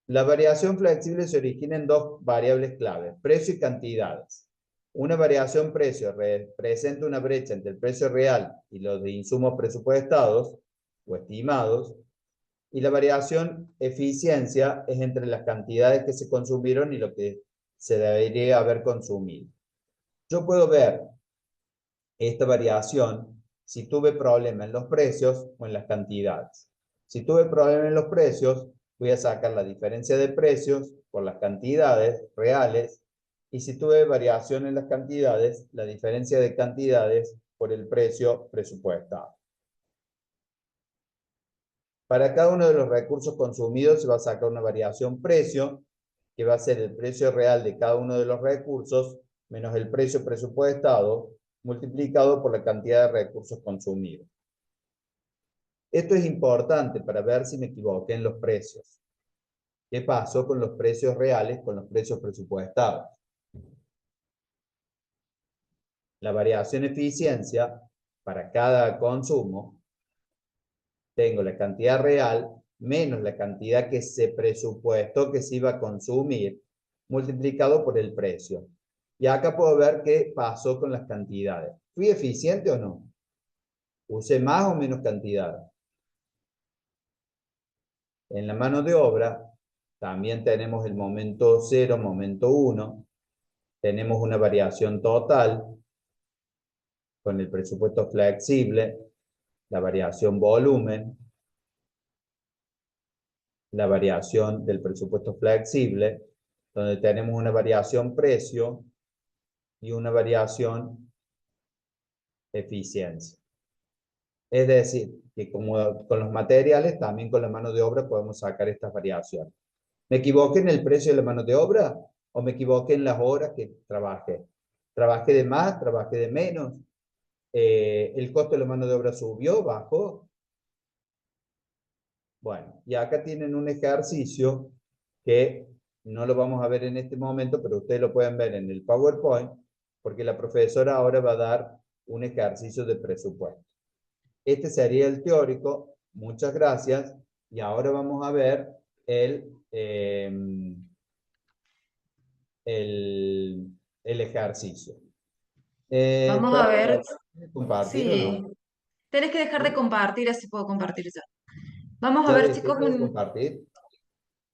La variación flexible se origina en dos variables claves: precio y cantidades. Una variación precio representa una brecha entre el precio real y los de insumos presupuestados o estimados, y la variación eficiencia es entre las cantidades que se consumieron y lo que se debería haber consumido. Yo puedo ver esta variación si tuve problema en los precios o en las cantidades. Si tuve problema en los precios, voy a sacar la diferencia de precios por las cantidades reales, y si tuve variación en las cantidades, la diferencia de cantidades por el precio presupuestado. Para cada uno de los recursos consumidos se va a sacar una variación precio, que va a ser el precio real de cada uno de los recursos, menos el precio presupuestado, multiplicado por la cantidad de recursos consumidos. Esto es importante para ver si me equivoqué en los precios. ¿Qué pasó con los precios reales, con los precios presupuestados? La variación eficiencia para cada consumo, tengo la cantidad real menos la cantidad que se presupuestó que se iba a consumir, multiplicado por el precio. Y acá puedo ver qué pasó con las cantidades. ¿Fui eficiente o no? ¿Usé más o menos cantidad? En la mano de obra también tenemos el momento 0, momento 1. Tenemos una variación total con el presupuesto flexible, la variación volumen, la variación del presupuesto flexible, donde tenemos una variación precio y una variación eficiencia. Es decir, que como con los materiales, también con la mano de obra podemos sacar estas variaciones. ¿Me equivoqué en el precio de la mano de obra o me equivoqué en las horas que trabajé? ¿Trabajé de más? ¿Trabajé de menos? ¿El costo de la mano de obra subió? ¿Bajó? Bueno, y acá tienen un ejercicio que no lo vamos a ver en este momento, pero ustedes lo pueden ver en el PowerPoint, porque la profesora ahora va a dar un ejercicio de presupuesto. Este sería el teórico. Muchas gracias. Y ahora vamos a ver el ejercicio. Vamos a ver, Perdón, ¿compartir o sí, no? tenés que dejar de compartir, así puedo compartir yo. Vamos a ¿Ya ver, dejé chicos, de compartir?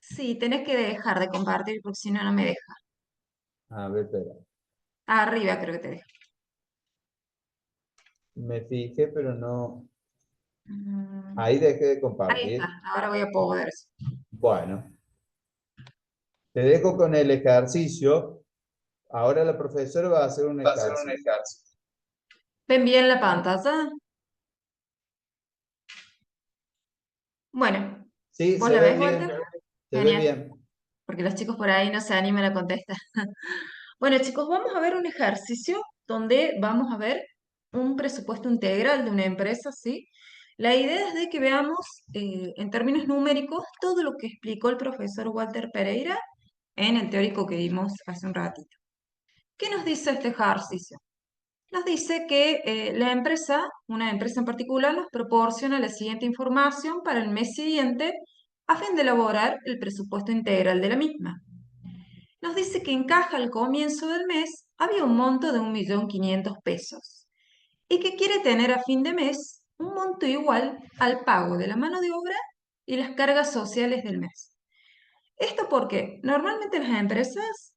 sí, tenés que dejar de compartir porque si no, no me deja. A ver, espera. Arriba creo que te deja. Me fijé, pero no. Mm, Ahí dejé de Ahí está, compartir. ahora voy a poder. Bueno, te dejo con el ejercicio. Ahora la profesora va a hacer un ejercicio. ¿Ven bien la pantalla? Bueno, Sí, ¿vos se la ve ves, Walter? bien. Se ve Genial, bien. porque los chicos por ahí no se animan a contestar. Bueno, chicos, vamos a ver un ejercicio donde vamos a ver un presupuesto integral de una empresa, ¿sí? La idea es de que veamos en términos numéricos todo lo que explicó el profesor Walter Pereira en el teórico que vimos hace un ratito. ¿Qué nos dice este ejercicio? Nos dice que la empresa, una empresa en particular, nos proporciona la siguiente información para el mes siguiente a fin de elaborar el presupuesto integral de la misma. Nos dice que en caja al comienzo del mes había un monto de 1.500.000 pesos y que quiere tener a fin de mes un monto igual al pago de la mano de obra y las cargas sociales del mes. Esto porque normalmente las empresas,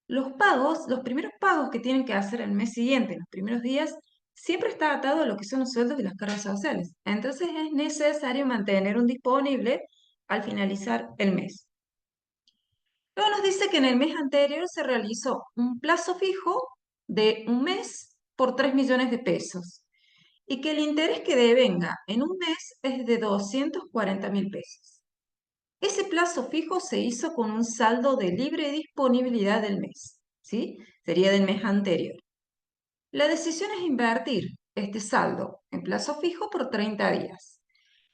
los pagos, los primeros pagos que tienen que hacer el mes siguiente, en los primeros días, siempre está atado a lo que son los sueldos y las cargas sociales. Entonces es necesario mantener un disponible al finalizar el mes. Luego nos dice que en el mes anterior se realizó un plazo fijo de un mes por 3 millones de pesos y que el interés que devenga en un mes es de 240.000 pesos. Ese plazo fijo se hizo con un saldo de libre disponibilidad del mes, ¿sí? Sería del mes anterior. La decisión es invertir este saldo en plazo fijo por 30 días.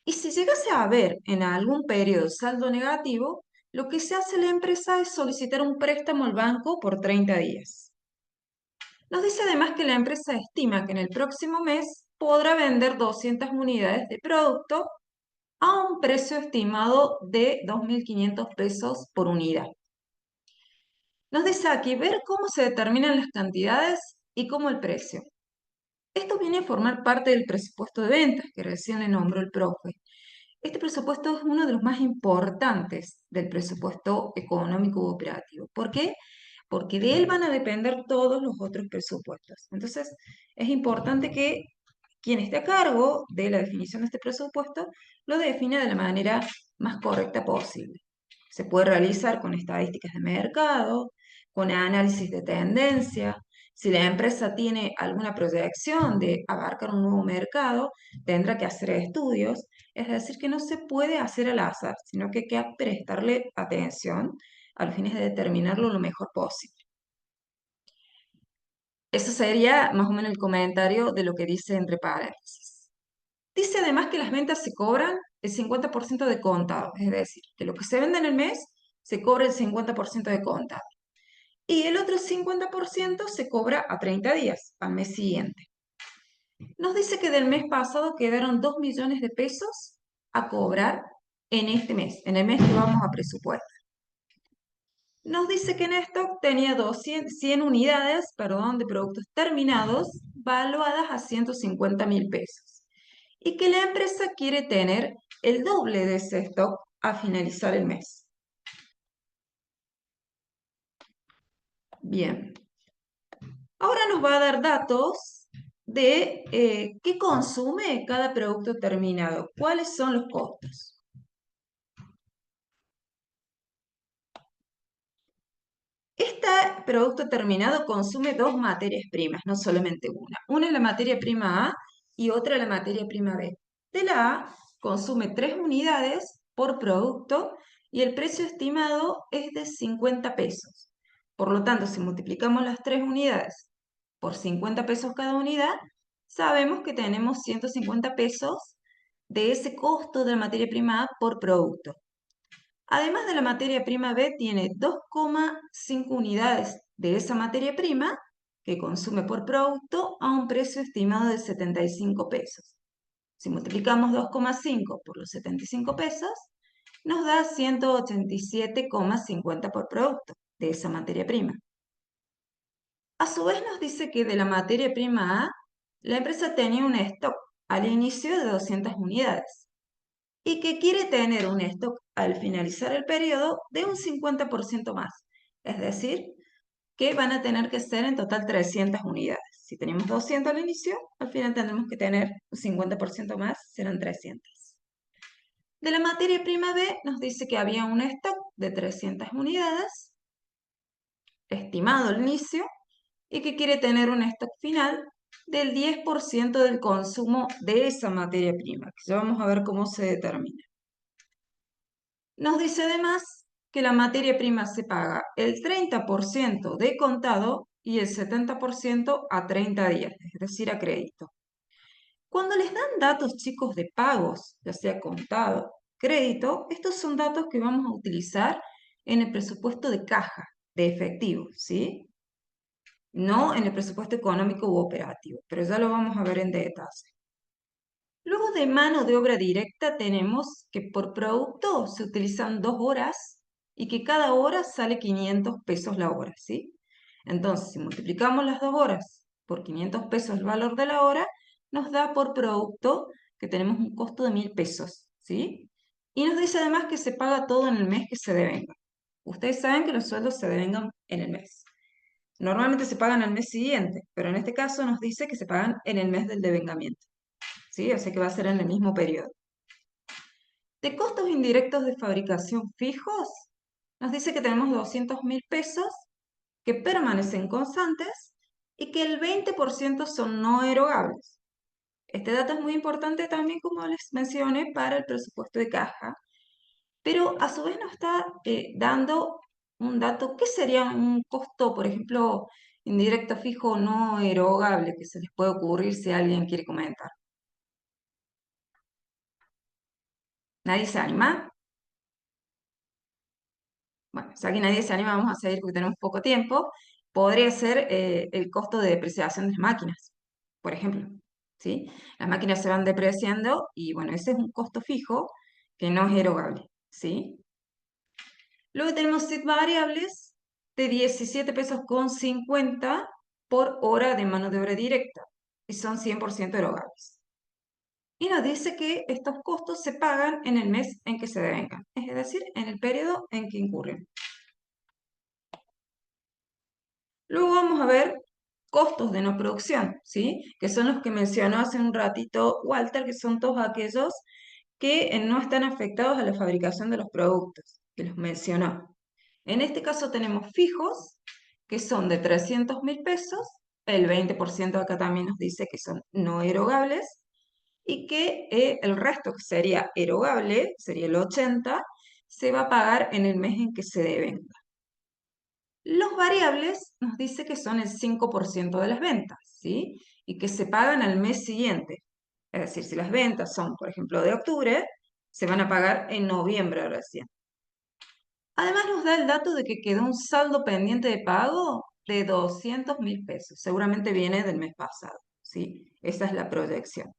Y si llegase a haber en algún periodo saldo negativo, lo que se hace la empresa es solicitar un préstamo al banco por 30 días. Nos dice además que la empresa estima que en el próximo mes podrá vender 200 unidades de producto a un precio estimado de 2.500 pesos por unidad. Nos dice aquí ver cómo se determinan las cantidades y cómo el precio. Esto viene a formar parte del presupuesto de ventas que recién le nombró el profe. Este presupuesto es uno de los más importantes del presupuesto económico operativo. ¿Por qué? Porque de él van a depender todos los otros presupuestos. Entonces, es importante que quien esté a cargo de la definición de este presupuesto lo defina de la manera más correcta posible. Se puede realizar con estadísticas de mercado, con análisis de tendencia, Si la empresa tiene alguna proyección de abarcar un nuevo mercado, tendrá que hacer estudios, es decir, que no se puede hacer al azar, sino que hay que prestarle atención a los fines de determinarlo lo mejor posible. Eso sería más o menos el comentario de lo que dice entre paréntesis. Dice además que las ventas se cobran el 50% de contado, es decir, que lo que se vende en el mes se cobra el 50% de contado. Y el otro 50% se cobra a 30 días, al mes siguiente. Nos dice que del mes pasado quedaron 2 millones de pesos a cobrar en este mes, en el mes que vamos a presupuestar. Nos dice que en stock tenía 100 unidades, de productos terminados, valuadas a 150.000 pesos. Y que la empresa quiere tener el doble de ese stock a finalizar el mes. Bien. Ahora nos va a dar datos de qué consume cada producto terminado, cuáles son los costos. Este producto terminado consume dos materias primas, no solamente una. Una es la materia prima A y otra la materia prima B. De la A consume 3 unidades por producto y el precio estimado es de 50 pesos. Por lo tanto, si multiplicamos las 3 unidades por 50 pesos cada unidad, sabemos que tenemos 150 pesos de ese costo de la materia prima A por producto. Además de la materia prima B, tiene 2,5 unidades de esa materia prima que consume por producto a un precio estimado de 75 pesos. Si multiplicamos 2,5 por los 75 pesos, nos da 187,50 por producto de esa materia prima. A su vez nos dice que de la materia prima A, la empresa tenía un stock al inicio de 200 unidades y que quiere tener un stock al finalizar el periodo de un 50% más. Es decir, que van a tener que ser en total 300 unidades. Si tenemos 200 al inicio, al final tendremos que tener un 50% más, serán 300. De la materia prima B nos dice que había un stock de 300 unidades, estimado al inicio, y que quiere tener un stock final del 10% del consumo de esa materia prima, que ya vamos a ver cómo se determina. Nos dice además que la materia prima se paga el 30% de contado y el 70% a 30 días, es decir, a crédito. Cuando les dan datos, chicos, de pagos, ya sea contado, crédito, estos son datos que vamos a utilizar en el presupuesto de caja, de efectivo, ¿sí? No en el presupuesto económico u operativo, pero ya lo vamos a ver en detalle. Luego de mano de obra directa tenemos que por producto se utilizan 2 horas y que cada hora sale 500 pesos la hora, ¿sí? Entonces, si multiplicamos las 2 horas por 500 pesos el valor de la hora, nos da por producto que tenemos un costo de 1.000 pesos, ¿sí? Y nos dice además que se paga todo en el mes que se devenga. Ustedes saben que los sueldos se devengan en el mes. Normalmente se pagan al mes siguiente, pero en este caso nos dice que se pagan en el mes del devengamiento. ¿Sí? O sea que va a ser en el mismo periodo. De costos indirectos de fabricación fijos, nos dice que tenemos 200.000 pesos que permanecen constantes y que el 20% son no erogables. Este dato es muy importante también, como les mencioné, para el presupuesto de caja, pero a su vez nos está dando un dato. ¿Qué sería un costo, por ejemplo, indirecto fijo no erogable que se les puede ocurrir si alguien quiere comentar? ¿Nadie se anima? Bueno, ya que nadie se anima, vamos a seguir porque tenemos poco tiempo. Podría ser el costo de depreciación de las máquinas, por ejemplo. ¿Sí? Las máquinas se van depreciando y bueno, ese es un costo fijo que no es erogable. ¿Sí? Luego tenemos set variables de 17 pesos con 50 por hora de mano de obra directa y son 100% erogables. Y nos dice que estos costos se pagan en el mes en que se devengan, es decir, en el periodo en que incurren. Luego vamos a ver costos de no producción, ¿sí? Que son los que mencionó hace un ratito Walter, que son todos aquellos que no están afectados a la fabricación de los productos, que los mencionó. En este caso tenemos fijos, que son de 300.000 pesos, el 20% acá también nos dice que son no erogables, y que el resto, que sería erogable, sería el 80%, se va a pagar en el mes en que se devenga. Los variables nos dice que son el 5% de las ventas, ¿sí? Y que se pagan al mes siguiente. Es decir, si las ventas son, por ejemplo, de octubre, se van a pagar en noviembre recién. Además nos da el dato de que quedó un saldo pendiente de pago de 200.000 pesos. Seguramente viene del mes pasado, ¿sí? Esa es la proyección.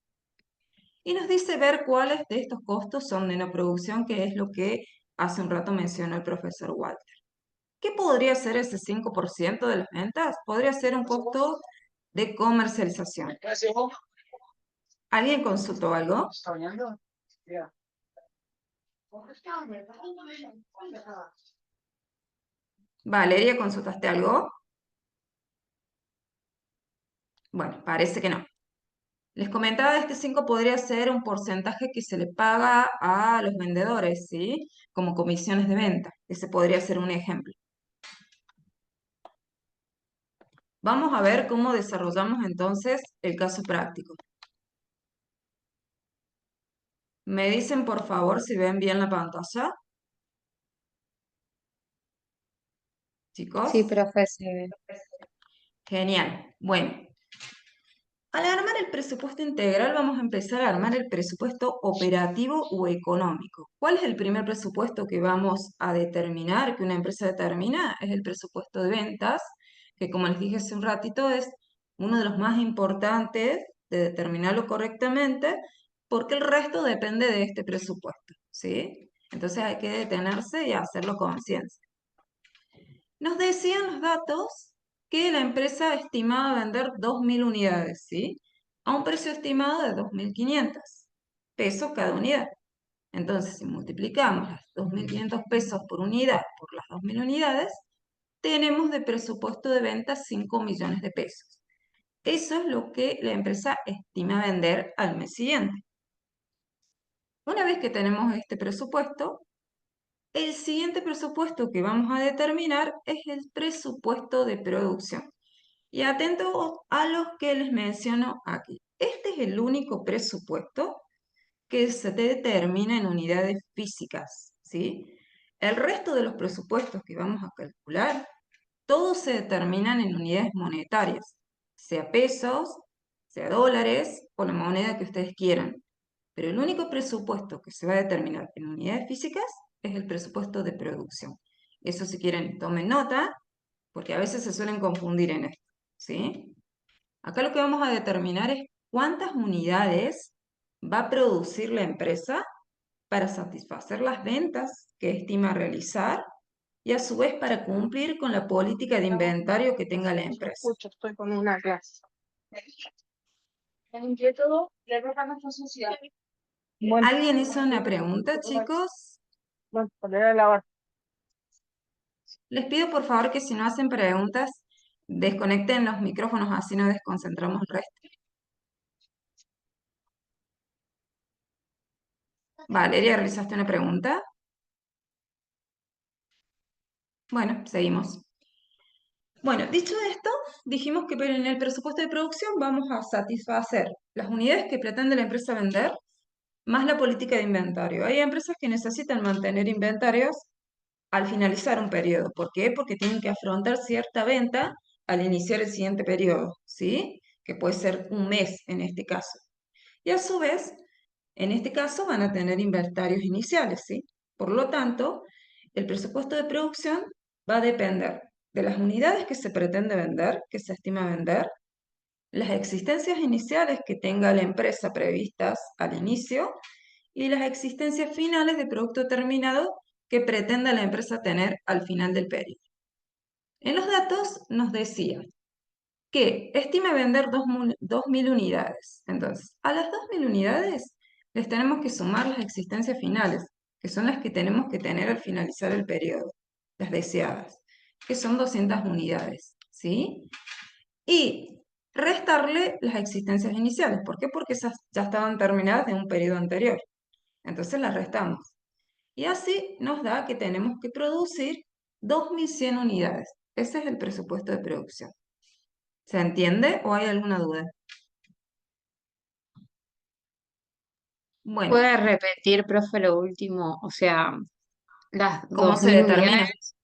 Y nos dice ver cuáles de estos costos son de no producción, que es lo que hace un rato mencionó el profesor Walter. ¿Qué podría ser ese 5% de las ventas? Podría ser un costo de comercialización. ¿Alguien consultó algo? Valeria, ¿consultaste algo? Bueno, parece que no. Les comentaba, este 5 podría ser un porcentaje que se le paga a los vendedores, ¿sí? Como comisiones de venta. Ese podría ser un ejemplo. Vamos a ver cómo desarrollamos entonces el caso práctico. ¿Me dicen por favor si ven bien la pantalla? Sí, Chicos, profe, se ve. genial. Bueno, al armar el presupuesto integral vamos a empezar a armar el presupuesto operativo o económico. ¿Cuál es el primer presupuesto que vamos a determinar, que una empresa determina? Es el presupuesto de ventas, que como les dije hace un ratito es uno de los más importantes de determinarlo correctamente, porque el resto depende de este presupuesto, ¿sí? Entonces hay que detenerse y hacerlo con ciencia. Nos decían los datos que la empresa estimaba vender 2.000 unidades, ¿sí? A un precio estimado de 2.500 pesos cada unidad. Entonces, si multiplicamos las 2.500 pesos por unidad por las 2.000 unidades, tenemos de presupuesto de venta 5 millones de pesos. Eso es lo que la empresa estima vender al mes siguiente. Una vez que tenemos este presupuesto, el siguiente presupuesto que vamos a determinar es el presupuesto de producción. Y atentos a los que les menciono aquí. Este es el único presupuesto que se determina en unidades físicas, ¿sí? El resto de los presupuestos que vamos a calcular, todos se determinan en unidades monetarias, sea pesos, sea dólares o la moneda que ustedes quieran. Pero el único presupuesto que se va a determinar en unidades físicas es el presupuesto de producción. Eso si quieren tomen nota, porque a veces se suelen confundir en esto, ¿sí? Acá lo que vamos a determinar es cuántas unidades va a producir la empresa para satisfacer las ventas que estima realizar y a su vez para cumplir con la política de inventario que tenga la empresa. Escucho, estoy con una clase. Limpié todo, le roja nuestra sociedad. Bueno, ¿Alguien hizo una pregunta, chicos? bueno, poner a lavar. Les pido por favor que si no hacen preguntas, desconecten los micrófonos, así no desconcentramos el resto. Valeria, ¿realizaste una pregunta? Bueno, seguimos. Bueno, dicho esto, dijimos que en el presupuesto de producción vamos a satisfacer las unidades que pretende la empresa vender, más la política de inventario. Hay empresas que necesitan mantener inventarios al finalizar un periodo. ¿Por qué? Porque tienen que afrontar cierta venta al iniciar el siguiente periodo, ¿sí? Que puede ser un mes en este caso. Y a su vez, en este caso van a tener inventarios iniciales, ¿sí? Por lo tanto, el presupuesto de producción va a depender de las unidades que se pretende vender, que se estima vender, las existencias iniciales que tenga la empresa previstas al inicio y las existencias finales de producto terminado que pretenda la empresa tener al final del periodo. En los datos nos decía que estima vender 2.000 unidades. Entonces, a las 2.000 unidades les tenemos que sumar las existencias finales, que son las que tenemos que tener al finalizar el periodo, las deseadas, que son 200 unidades, ¿sí? Y restarle las existencias iniciales. ¿Por qué? Porque esas ya estaban terminadas de un periodo anterior. Entonces las restamos. Y así nos da que tenemos que producir 2.100 unidades. Ese es el presupuesto de producción. ¿Se entiende o hay alguna duda? Bueno, ¿Puede repetir, profe, lo último? O sea, las ¿cómo dos se mil determina? unidades,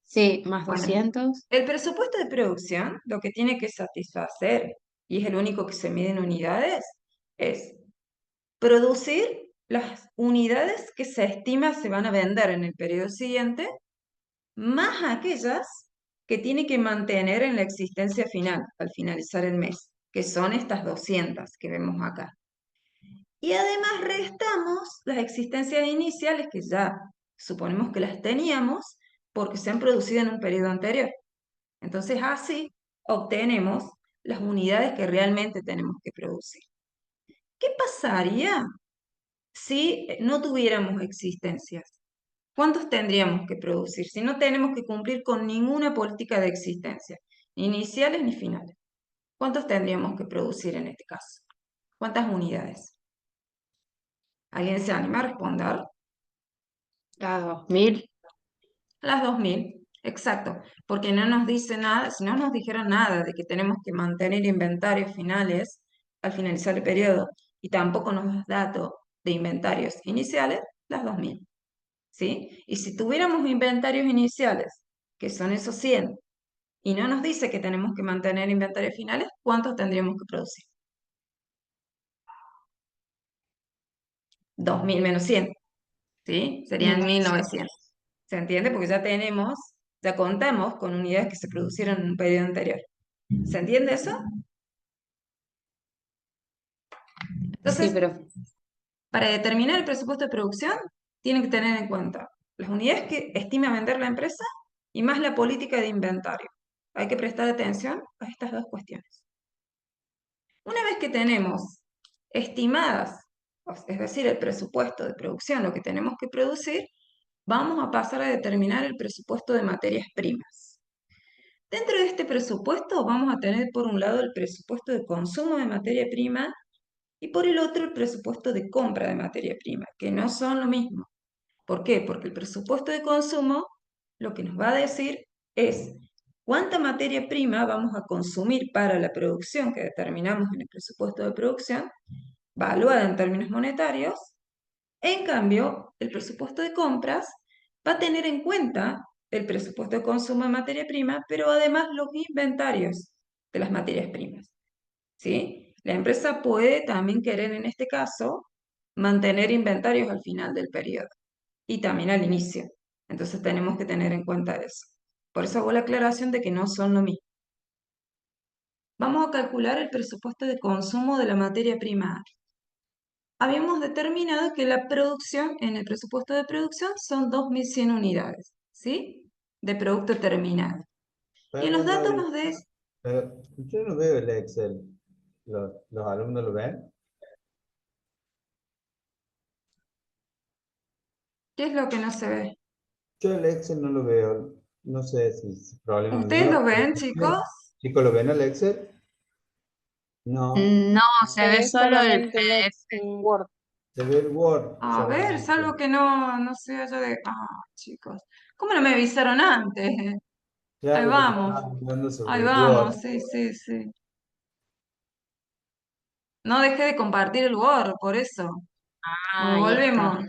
sí, más Bueno, 200. el presupuesto de producción lo que tiene que satisfacer, y es el único que se mide en unidades, es producir las unidades que se estima se van a vender en el periodo siguiente, más aquellas que tiene que mantener en la existencia final, al finalizar el mes, que son estas 200 que vemos acá. Y además restamos las existencias iniciales que ya suponemos que las teníamos porque se han producido en un periodo anterior. Entonces así obtenemos las unidades que realmente tenemos que producir. ¿Qué pasaría si no tuviéramos existencias? ¿Cuántos tendríamos que producir si no tenemos que cumplir con ninguna política de existencia, ni iniciales ni finales? ¿Cuántos tendríamos que producir en este caso? ¿Cuántas unidades? ¿Alguien se anima a responder? Las 2000. Las 2000, exacto, porque no nos dice nada, si no nos dijera nada de que tenemos que mantener inventarios finales al finalizar el periodo y tampoco nos da datos de inventarios iniciales, las 2000, ¿sí? Y si tuviéramos inventarios iniciales, que son esos 100, y no nos dice que tenemos que mantener inventarios finales, ¿cuántos tendríamos que producir? 2000 menos 100, ¿sí? Serían 1900. ¿Se entiende? Porque ya contamos con unidades que se producieron en un periodo anterior. ¿Se entiende eso? Sí, Entonces, profe. para determinar el presupuesto de producción, tienen que tener en cuenta las unidades que estima vender la empresa y más la política de inventario. Hay que prestar atención a estas dos cuestiones. Una vez que tenemos estimadas, es decir, el presupuesto de producción, lo que tenemos que producir, vamos a pasar a determinar el presupuesto de materias primas. Dentro de este presupuesto vamos a tener por un lado el presupuesto de consumo de materia prima y por el otro el presupuesto de compra de materia prima, que no son lo mismo. ¿Por qué? Porque el presupuesto de consumo lo que nos va a decir es cuánta materia prima vamos a consumir para la producción que determinamos en el presupuesto de producción, valuada en términos monetarios. En cambio, el presupuesto de compras va a tener en cuenta el presupuesto de consumo de materia prima, pero además los inventarios de las materias primas. ¿Sí? La empresa puede también querer, en este caso, mantener inventarios al final del periodo y también al inicio. Entonces tenemos que tener en cuenta eso. Por eso hago la aclaración de que no son lo mismo. Vamos a calcular el presupuesto de consumo de la materia prima. Habíamos determinado que la producción, en el presupuesto de producción, son 2100 unidades, ¿sí? De producto terminado. Y en los Perdón, datos Gaby, nos des, pero yo no veo el Excel. ¿Los alumnos lo ven? ¿qué es lo que no se ve? Yo el Excel no lo veo. No sé si es problema ¿Ustedes mío. lo ven, chicos? ¿Chicos, lo ven el Excel? No. No, se Se ve ve solo el solamente PDF. en Word. Se ve el Word A ver, solamente. salvo que no se haya de... Ah, chicos, ¿cómo no me avisaron antes? Ahí Claro, porque estaba vamos, hablando sobre ahí el Word. vamos, sí, sí, sí. No dejé de compartir el Word, por eso. Ah, Bueno, ahí está. volvemos.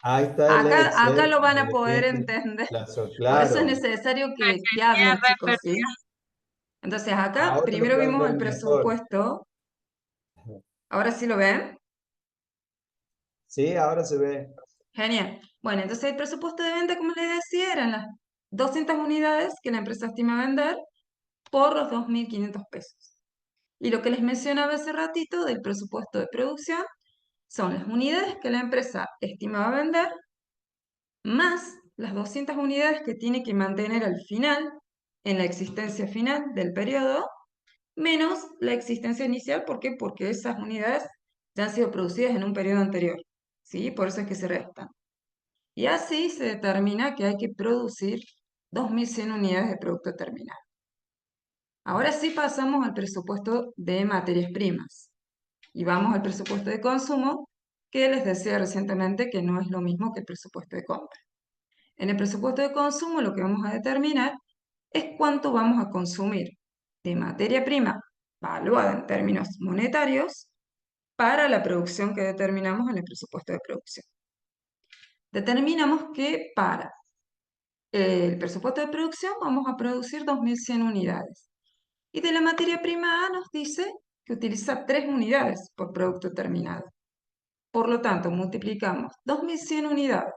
Ahí está el Acá Excel. lo van De a poder repente, entender. claro. Por eso es necesario que hablen, chicos, ¿sí? Entonces, acá Ahora lo primero pueden vimos ver el mejor. presupuesto. ¿Ahora sí lo ven? Sí, ahora se ve. Genial. Bueno, entonces el presupuesto de venta, como les decía, eran las 200 unidades que la empresa estima vender por los 2.500 pesos. Y lo que les mencionaba hace ratito del presupuesto de producción son las unidades que la empresa estimaba vender más las 200 unidades que tiene que mantener al final, en la existencia final del periodo, menos la existencia inicial. ¿Por qué? Porque esas unidades ya han sido producidas en un periodo anterior, ¿sí? Por eso es que se restan. Y así se determina que hay que producir 2.100 unidades de producto terminado. Ahora sí pasamos al presupuesto de materias primas y vamos al presupuesto de consumo, que les decía recientemente que no es lo mismo que el presupuesto de compra. En el presupuesto de consumo lo que vamos a determinar es cuánto vamos a consumir de materia prima valuada en términos monetarios para la producción que determinamos en el presupuesto de producción. Determinamos que para el presupuesto de producción vamos a producir 2.100 unidades. Y de la materia prima A nos dice que utiliza 3 unidades por producto terminado. Por lo tanto, multiplicamos 2.100 unidades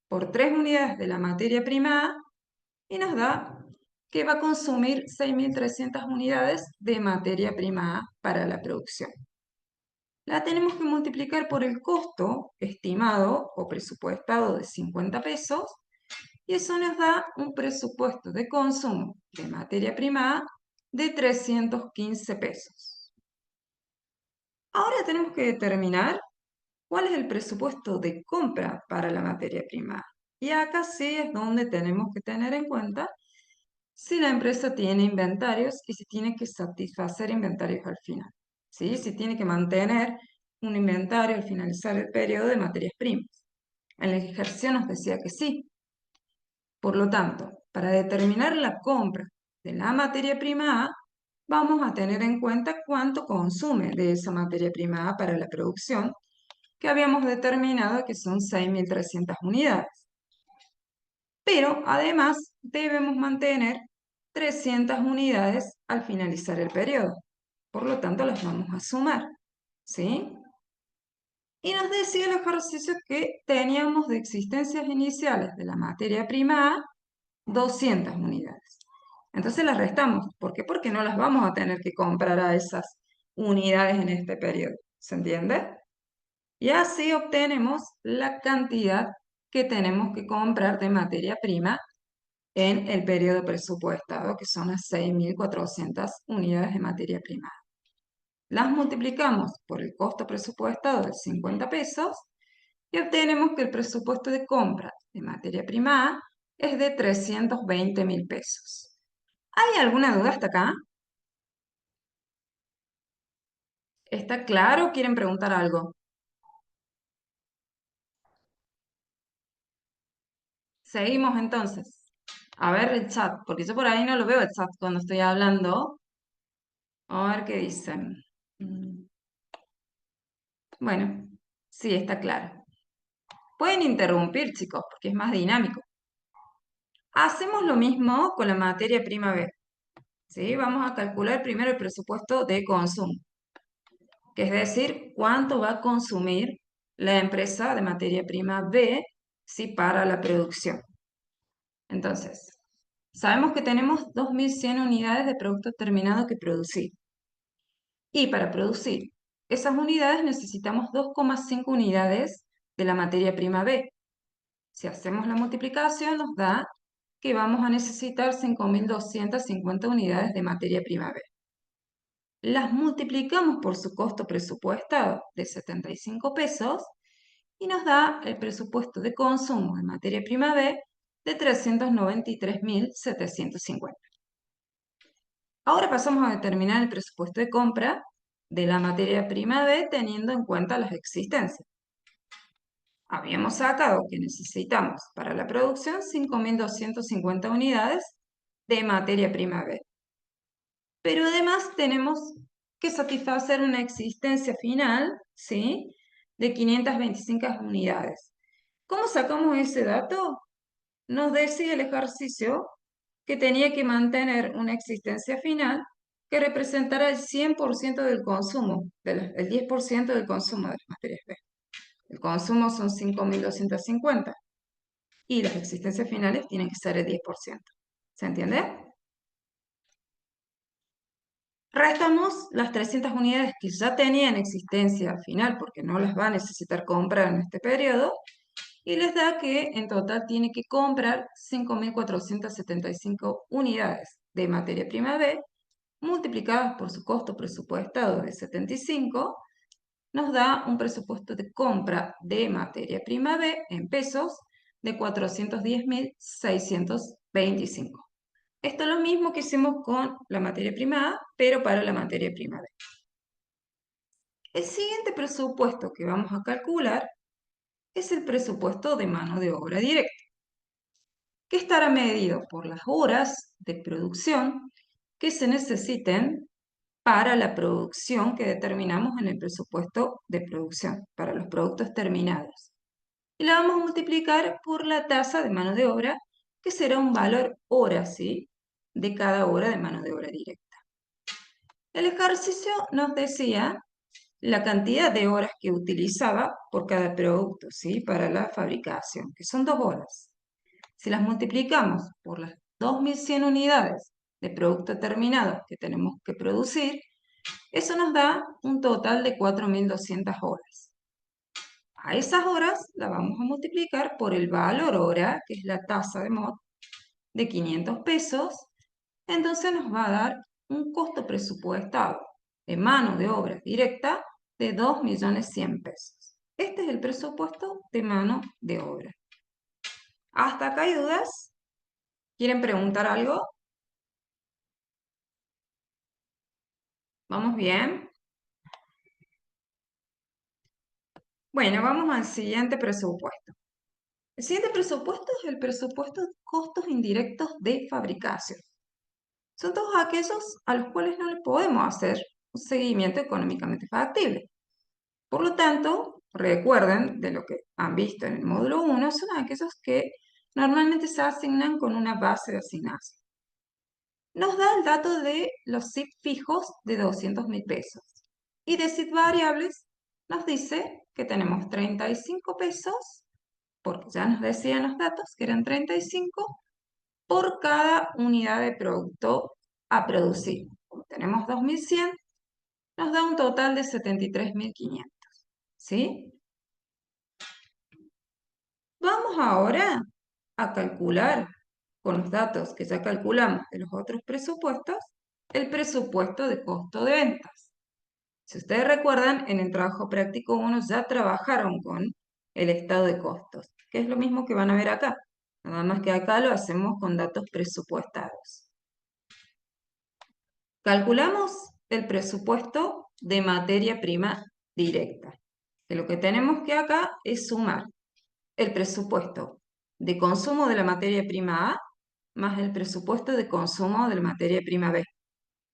por 3 unidades de la materia prima A y nos da que va a consumir 6.300 unidades de materia prima A para la producción. La tenemos que multiplicar por el costo estimado o presupuestado de 50 pesos y eso nos da un presupuesto de consumo de materia prima A de 315 pesos. Ahora tenemos que determinar cuál es el presupuesto de compra para la materia prima. Y acá sí es donde tenemos que tener en cuenta si la empresa tiene inventarios y si tiene que satisfacer inventarios al final. ¿Sí? Si tiene que mantener un inventario al finalizar el periodo de materias primas. En la ejercicio nos decía que sí. Por lo tanto, para determinar la compra de la materia prima A, vamos a tener en cuenta cuánto consume de esa materia prima A para la producción, que habíamos determinado que son 6.300 unidades. Pero además debemos mantener 300 unidades al finalizar el periodo. Por lo tanto, las vamos a sumar. ¿Sí? Y nos decía el ejercicio que teníamos de existencias iniciales de la materia prima A 200 unidades. Entonces las restamos. ¿Por qué? Porque no las vamos a tener que comprar a esas unidades en este periodo. ¿Se entiende? Y así obtenemos la cantidad que tenemos que comprar de materia prima en el periodo presupuestado, que son las 6.400 unidades de materia prima. Las multiplicamos por el costo presupuestado de 50 pesos y obtenemos que el presupuesto de compra de materia prima A es de 320.000 pesos. ¿Hay alguna duda hasta acá? ¿Está claro? ¿Quieren preguntar algo? Seguimos entonces. A ver el chat, porque yo por ahí no lo veo el chat cuando estoy hablando. A ver qué dicen. Bueno, sí, está claro. Pueden interrumpir, chicos, porque es más dinámico. Hacemos lo mismo con la materia prima B. ¿Sí? Vamos a calcular primero el presupuesto de consumo, que es decir, cuánto va a consumir la empresa de materia prima B, ¿sí? Para la producción. Entonces, sabemos que tenemos 2.100 unidades de producto terminado que producir. Y para producir esas unidades necesitamos 2,5 unidades de la materia prima B. Si hacemos la multiplicación nos da que vamos a necesitar 5.250 unidades de materia prima B. Las multiplicamos por su costo presupuestado de 75 pesos y nos da el presupuesto de consumo de materia prima B de 393.750. Ahora pasamos a determinar el presupuesto de compra de la materia prima B teniendo en cuenta las existencias. Habíamos sacado que necesitamos para la producción 5.250 unidades de materia prima B. Pero además tenemos que satisfacer una existencia final, ¿sí? De 525 unidades. ¿Cómo sacamos ese dato? Nos decía el ejercicio que tenía que mantener una existencia final que representara el 100% del consumo, el 10% del consumo de las materias B. El consumo son 5.250 y las existencias finales tienen que ser el 10%. ¿Se entiende? Restamos las 300 unidades que ya tenían existencia final porque no las va a necesitar comprar en este periodo y les da que en total tiene que comprar 5.475 unidades de materia prima B multiplicadas por su costo presupuestado de 75 nos da un presupuesto de compra de materia prima B en pesos de 410.625. Esto es lo mismo que hicimos con la materia prima A, pero para la materia prima B. El siguiente presupuesto que vamos a calcular es el presupuesto de mano de obra directa, que estará medido por las horas de producción que se necesiten para la producción que determinamos en el presupuesto de producción, para los productos terminados. Y la vamos a multiplicar por la tasa de mano de obra, que será un valor hora, ¿sí?, de cada hora de mano de obra directa. El ejercicio nos decía la cantidad de horas que utilizaba por cada producto, ¿sí?, para la fabricación, que son 2 horas. Si las multiplicamos por las 2100 unidades de producto terminado que tenemos que producir, eso nos da un total de 4200 horas. A esas horas las vamos a multiplicar por el valor hora, que es la tasa de MOD, de 500 pesos. Entonces nos va a dar un costo presupuestado de mano de obra directa de 2.100.000 pesos. Este es el presupuesto de mano de obra. ¿Hasta acá hay dudas? ¿Quieren preguntar algo? ¿Vamos bien? Bueno, vamos al siguiente presupuesto. El siguiente presupuesto es el presupuesto de costos indirectos de fabricación. Son todos aquellos a los cuales no le podemos hacer un seguimiento económicamente factible. Por lo tanto, recuerden de lo que han visto en el módulo 1, son aquellos que normalmente se asignan con una base de asignación. Nos da el dato de los SIP fijos de 200.000 pesos. Y de SIP variables nos dice que tenemos 35 pesos, porque ya nos decían los datos que eran 35 por cada unidad de producto a producir. Como tenemos 2.100, nos da un total de 73.500. ¿Sí? Vamos ahora a calcular, con los datos que ya calculamos de los otros presupuestos, el presupuesto de costo de ventas. Si ustedes recuerdan, en el trabajo práctico 1 ya trabajaron con el estado de costos, que es lo mismo que van a ver acá, nada más que acá lo hacemos con datos presupuestados. Calculamos el presupuesto de materia prima directa, que lo que tenemos que acá es sumar el presupuesto de consumo de la materia prima A más el presupuesto de consumo de la materia prima B.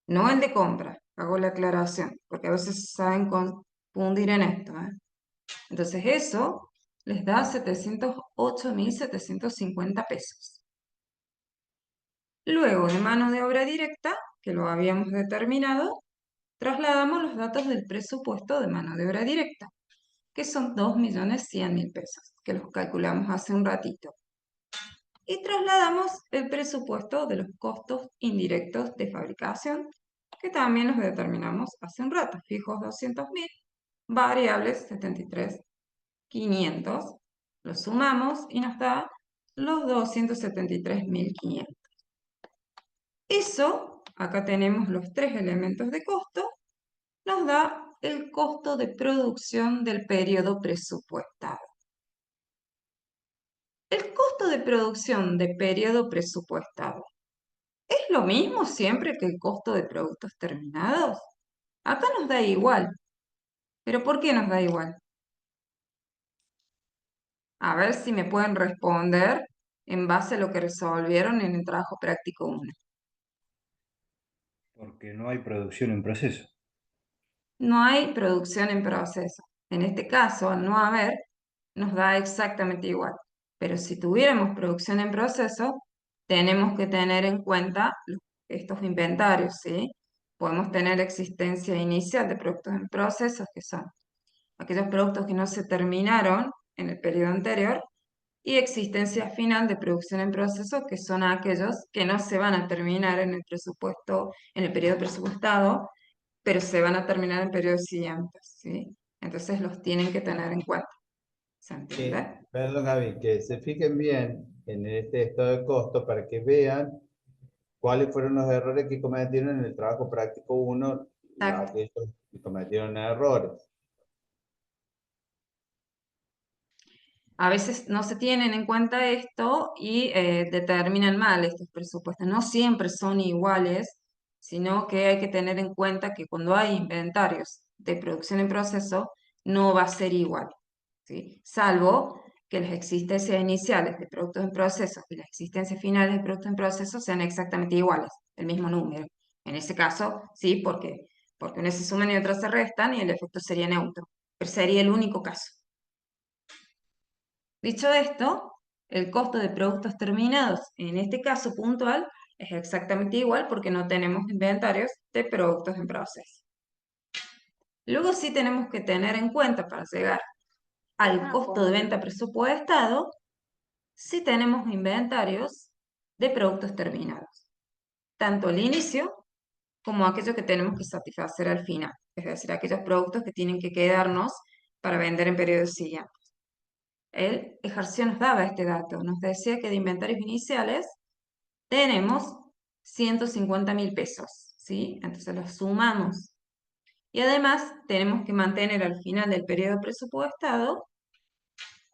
No el de compra, hago la aclaración, porque a veces saben confundir en esto, ¿eh? Entonces eso les da 708.750 pesos. Luego de mano de obra directa, que lo habíamos determinado, trasladamos los datos del presupuesto de mano de obra directa, que son 2.100.000 pesos, que los calculamos hace un ratito. Y trasladamos el presupuesto de los costos indirectos de fabricación, que también los determinamos hace un rato, fijos 200.000, variables 73.500, los sumamos y nos da los 273.500. Eso, acá tenemos los 3 elementos de costo, nos da el costo de producción del periodo presupuestado. El costo de producción de periodo presupuestado, ¿es lo mismo siempre que el costo de productos terminados? Acá nos da igual. ¿Pero por qué nos da igual? A ver si me pueden responder en base a lo que resolvieron en el trabajo práctico 1. Porque no hay producción en proceso. No hay producción en proceso. En este caso, al no haber, nos da exactamente igual. Pero si tuviéramos producción en proceso, tenemos que tener en cuenta estos inventarios, ¿sí? Podemos tener existencia inicial de productos en proceso, que son aquellos productos que no se terminaron en el periodo anterior, y existencia final de producción en proceso, que son aquellos que no se van a terminar en el presupuesto, en el periodo presupuestado, pero se van a terminar en periodos siguientes, ¿sí? Entonces los tienen que tener en cuenta. ¿Se entiende? Perdón, Gaby, que se fijen bien en este estado de costo para que vean cuáles fueron los errores que cometieron en el trabajo práctico 1, Exacto. aquellos que cometieron errores. A veces no se tienen en cuenta esto y determinan mal estos presupuestos. No siempre son iguales, sino que hay que tener en cuenta que cuando hay inventarios de producción en proceso, no va a ser igual, ¿sí? Salvo que las existencias iniciales de productos en proceso y las existencias finales de productos en proceso sean exactamente iguales, el mismo número. En ese caso, sí, porque unas se suman y otras se restan y el efecto sería neutro. Pero sería el único caso. Dicho esto, el costo de productos terminados en este caso puntual es exactamente igual porque no tenemos inventarios de productos en proceso. Luego sí tenemos que tener en cuenta para llegar al costo de venta presupuestado, si tenemos inventarios de productos terminados, tanto al inicio como aquellos que tenemos que satisfacer al final, es decir, aquellos productos que tienen que quedarnos para vender en periodos siguientes. El ejercicio nos daba este dato, nos decía que de inventarios iniciales tenemos 150.000 pesos, ¿sí? Entonces los sumamos. Y además tenemos que mantener al final del periodo presupuestado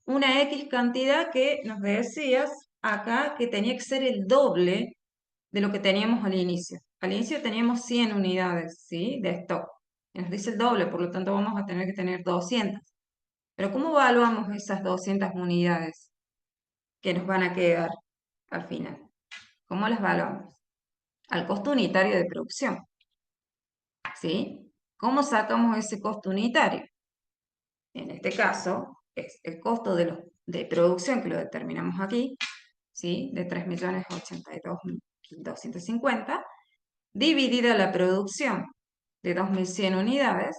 una X cantidad que nos decías acá que tenía que ser el doble de lo que teníamos al inicio. Al inicio teníamos 100 unidades, ¿sí? De stock. Y nos dice el doble, por lo tanto vamos a tener que tener 200. Pero ¿cómo evaluamos esas 200 unidades que nos van a quedar al final? ¿Cómo las evaluamos? Al costo unitario de producción, ¿sí? ¿Cómo sacamos ese costo unitario? En este caso, es el costo de producción que lo determinamos aquí, ¿sí? De 3.082.250, dividida la producción de 2.100 unidades,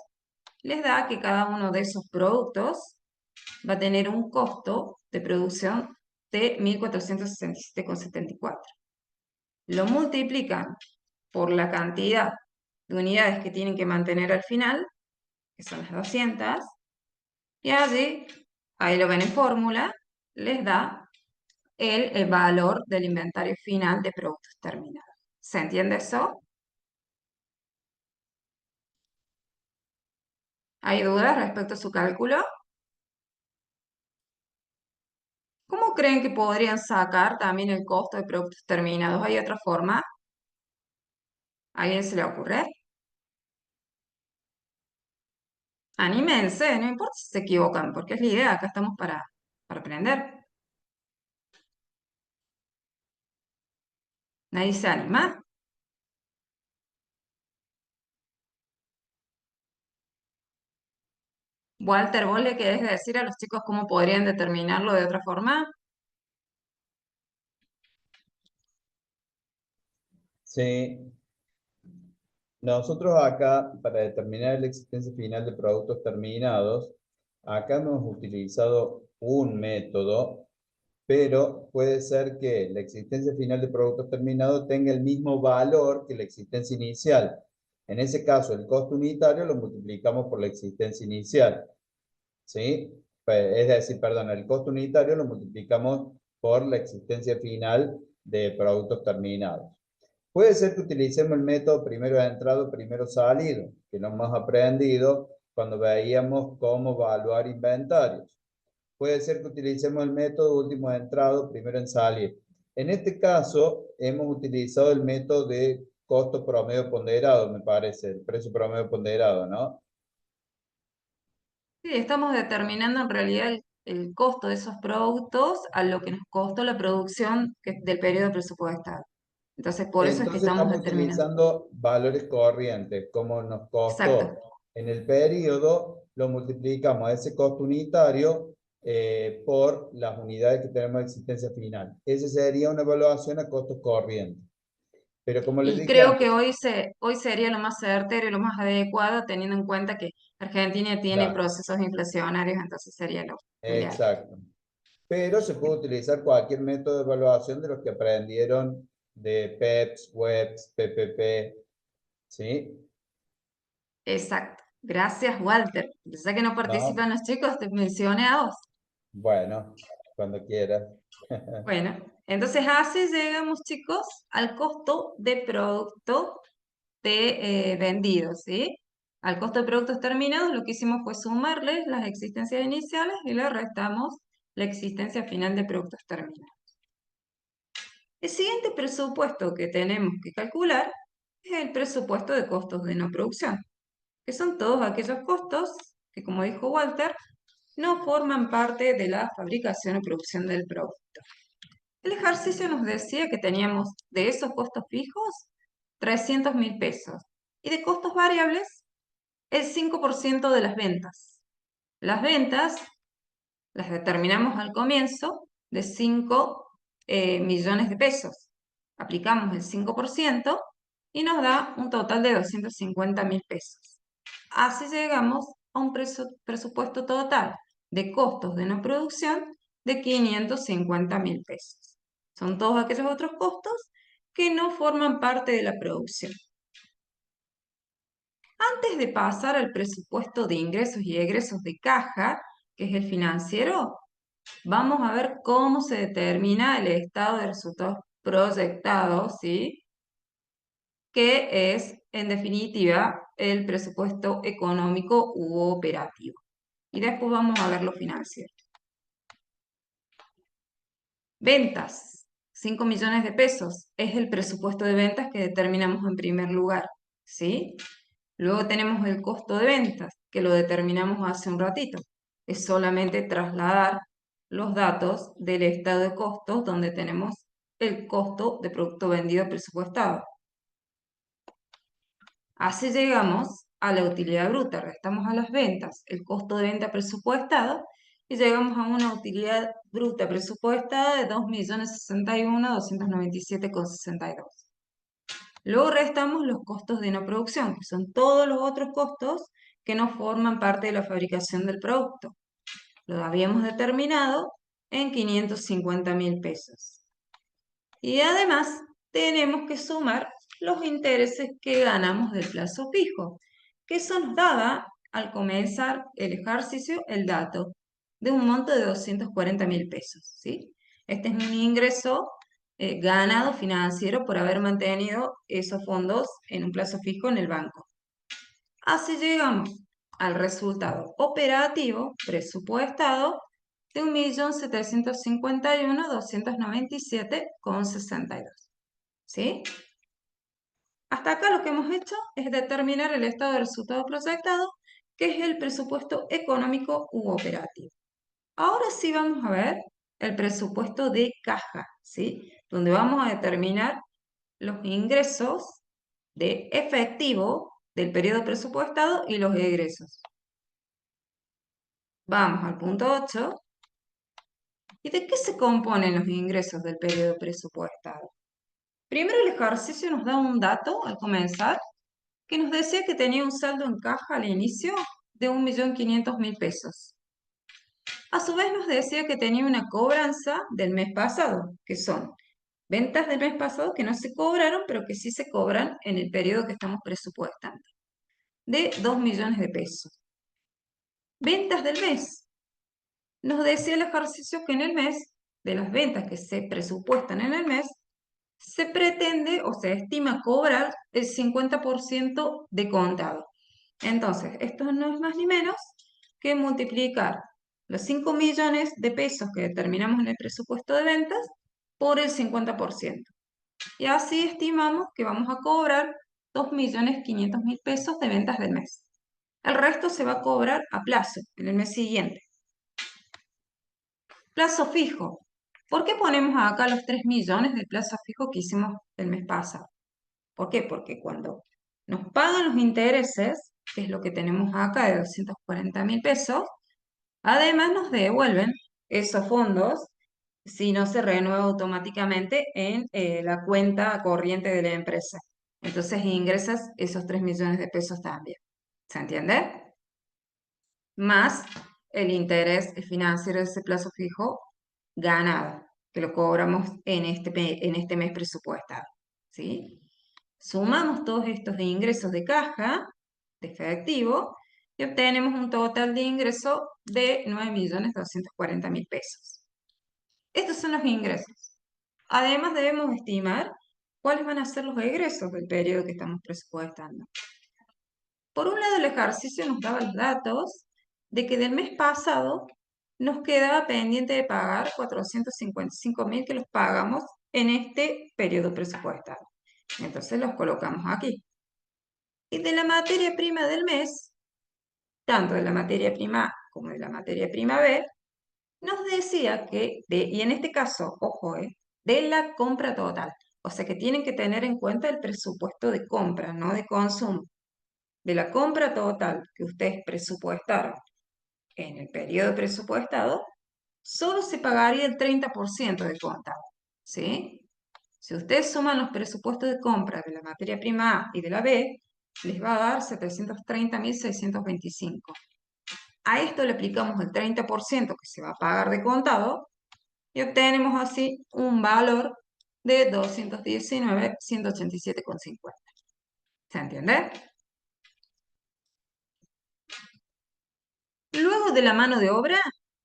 les da que cada uno de esos productos va a tener un costo de producción de 1.467,74. Lo multiplican por la cantidad de unidades que tienen que mantener al final, que son las 200, y allí, ahí lo ven en fórmula, les da el valor del inventario final de productos terminados. ¿Se entiende eso? ¿Hay dudas respecto a su cálculo? ¿Cómo creen que podrían sacar también el costo de productos terminados? ¿Hay otra forma? ¿A alguien se le ocurre? Anímense, no importa si se equivocan, porque es la idea, acá estamos para aprender. ¿Nadie se anima? Walter, ¿vos le querés decir a los chicos cómo podrían determinarlo de otra forma? Sí, nosotros acá, para determinar la existencia final de productos terminados, acá hemos utilizado un método, pero puede ser que la existencia final de productos terminados tenga el mismo valor que la existencia inicial. En ese caso, el costo unitario lo multiplicamos por la existencia inicial, ¿sí? Es decir, perdón, el costo unitario lo multiplicamos por la existencia final de productos terminados. Puede ser que utilicemos el método primero entrado, primero salido, que lo hemos aprendido cuando veíamos cómo evaluar inventarios. Puede ser que utilicemos el método último entrado, primero en salir. En este caso, hemos utilizado el método de costo promedio ponderado, me parece, el precio promedio ponderado, ¿no? Sí, estamos determinando en realidad el costo de esos productos a lo que nos costó la producción del periodo presupuestal. Entonces, por eso es que Entonces estamos estamos determinando. utilizando valores corrientes, como nos Exacto. costó en el periodo, lo multiplicamos a ese costo unitario por las unidades que tenemos de existencia final. Esa sería una evaluación a costos corrientes. Pero como les Y dije creo que antes, hoy sería lo más certero y lo más adecuado, teniendo en cuenta que Argentina tiene claro, procesos inflacionarios, entonces sería lo ideal. exacto. Pero se puede utilizar cualquier método de evaluación de los que aprendieron de PEPS, WEPS, PPP, ¿sí? Exacto. Gracias, Walter. Ya que no ¿No? participan los chicos, te mencioné a vos. Bueno, cuando quieras. Bueno, entonces así llegamos, chicos, al costo de producto de vendido, ¿sí? Al costo de productos terminados, lo que hicimos fue sumarles las existencias iniciales y le restamos la existencia final de productos terminados. El siguiente presupuesto que tenemos que calcular es el presupuesto de costos de no producción, que son todos aquellos costos que, como dijo Walter, no forman parte de la fabricación o producción del producto. El ejercicio nos decía que teníamos de esos costos fijos, 300.000 pesos. Y de costos variables, el 5% de las ventas. Las ventas las determinamos al comienzo de 5 millones de pesos. Aplicamos el 5% y nos da un total de 250.000 pesos. Así llegamos a un presupuesto total de costos de no producción de 550.000 pesos. Son todos aquellos otros costos que no forman parte de la producción. Antes de pasar al presupuesto de ingresos y egresos de caja, que es el financiero, vamos a ver cómo se determina el estado de resultados proyectados, ¿sí? Que es, en definitiva, el presupuesto económico u operativo. Y después vamos a ver lo financiero. Ventas, 5 millones de pesos, es el presupuesto de ventas que determinamos en primer lugar, ¿sí? Luego tenemos el costo de ventas, que lo determinamos hace un ratito. Es solamente trasladar los datos del estado de costos donde tenemos el costo de producto vendido presupuestado. Así llegamos a la utilidad bruta, restamos a las ventas el costo de venta presupuestado y llegamos a una utilidad bruta presupuestada de 2.061.297,62. Luego restamos los costos de no producción, que son todos los otros costos que no forman parte de la fabricación del producto. Lo habíamos determinado en 550.000 pesos. Y además tenemos que sumar los intereses que ganamos del plazo fijo, que eso nos daba al comenzar el ejercicio el dato de un monto de 240.000 pesos, ¿sí? Este es un ingreso ganado financiero por haber mantenido esos fondos en un plazo fijo en el banco. Así llegamos al resultado operativo presupuestado de 1.751.297,62. ¿Sí? Hasta acá lo que hemos hecho es determinar el estado de resultado proyectado, que es el presupuesto económico u operativo. Ahora sí vamos a ver el presupuesto de caja, ¿sí? Donde vamos a determinar los ingresos de efectivo del periodo presupuestado y los egresos. Vamos al punto 8. ¿Y de qué se componen los ingresos del periodo presupuestado? Primero el ejercicio nos da un dato al comenzar que nos decía que tenía un saldo en caja al inicio de 1.500.000 pesos. A su vez nos decía que tenía una cobranza del mes pasado, que son ventas del mes pasado que no se cobraron, pero que sí se cobran en el periodo que estamos presupuestando, de 2 millones de pesos. Ventas del mes. Nos decía el ejercicio que en el mes, de las ventas que se presupuestan en el mes, se pretende o se estima cobrar el 50% de contado. Entonces, esto no es más ni menos que multiplicar los 5 millones de pesos que determinamos en el presupuesto de ventas por el 50%. Y así estimamos que vamos a cobrar 2.500.000 pesos de ventas del mes. El resto se va a cobrar a plazo, en el mes siguiente. Plazo fijo. ¿Por qué ponemos acá los 3 millones de plazo fijo que hicimos el mes pasado? ¿Por qué? Porque cuando nos pagan los intereses, que es lo que tenemos acá de 240.000 pesos, además nos devuelven esos fondos si no se renueva automáticamente en la cuenta corriente de la empresa. Entonces ingresas esos 3 millones de pesos también. ¿Se entiende? Más el interés financiero de ese plazo fijo ganado, que lo cobramos en este mes presupuestado. ¿Sí? Sumamos todos estos de ingresos de caja, de efectivo, y obtenemos un total de ingreso de 9.240.000 pesos. Estos son los ingresos. Además debemos estimar cuáles van a ser los egresos del periodo que estamos presupuestando. Por un lado, el ejercicio nos daba los datos de que del mes pasado nos quedaba pendiente de pagar 455.000 que los pagamos en este periodo presupuestario. Entonces los colocamos aquí. Y de la materia prima del mes, tanto de la materia prima A como de la materia prima B, nos decía que, y en este caso, ojo, de la compra total. O sea que tienen que tener en cuenta el presupuesto de compra, no de consumo. De la compra total que ustedes presupuestaron en el periodo presupuestado, solo se pagaría el 30% de contado, ¿sí? Si ustedes suman los presupuestos de compra de la materia prima A y de la B, les va a dar 730.625. A esto le aplicamos el 30% que se va a pagar de contado y obtenemos así un valor de 219.187,50. ¿Se entiende? Luego de la mano de obra,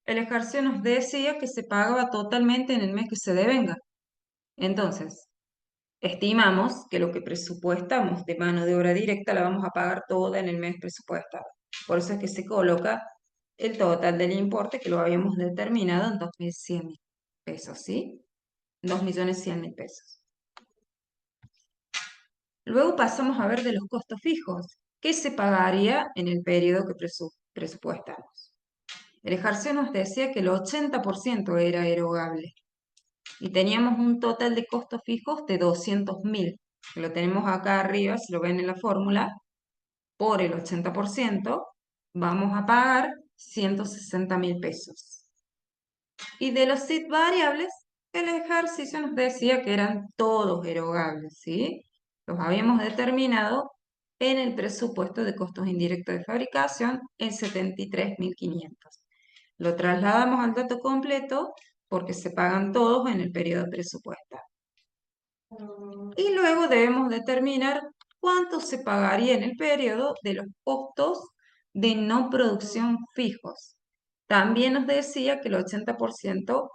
el ejercicio nos decía que se pagaba totalmente en el mes que se devenga. Entonces, estimamos que lo que presupuestamos de mano de obra directa la vamos a pagar toda en el mes presupuestado. Por eso es que se coloca el total del importe que lo habíamos determinado en 2.100.000 pesos, ¿sí? 2.100.000 pesos. Luego pasamos a ver de los costos fijos. ¿Qué se pagaría en el periodo que presupuestamos? El ejercicio nos decía que el 80% era erogable y teníamos un total de costos fijos de 200.000. Lo tenemos acá arriba, si lo ven en la fórmula, por el 80% vamos a pagar 160.000 pesos. Y de los SIT variables, el ejercicio nos decía que eran todos erogables, ¿sí? Los habíamos determinado en el presupuesto de costos indirectos de fabricación en 73.500. Lo trasladamos al dato completo porque se pagan todos en el periodo presupuestal. Y luego debemos determinar cuánto se pagaría en el periodo de los costos de no producción fijos. También nos decía que el 80%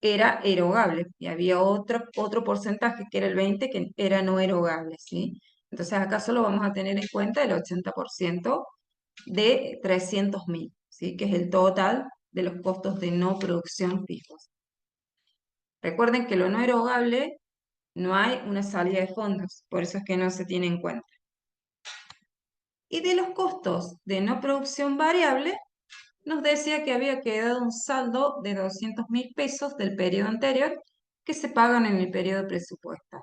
era erogable y había otro porcentaje que era el 20% que era no erogable, ¿sí? Entonces acá solo vamos a tener en cuenta el 80% de 300.000, ¿sí? Que es el total de los costos de no producción fijos. Recuerden que lo no erogable no hay una salida de fondos, por eso es que no se tiene en cuenta. Y de los costos de no producción variable, nos decía que había quedado un saldo de 200.000 pesos del periodo anterior que se pagan en el periodo presupuestal.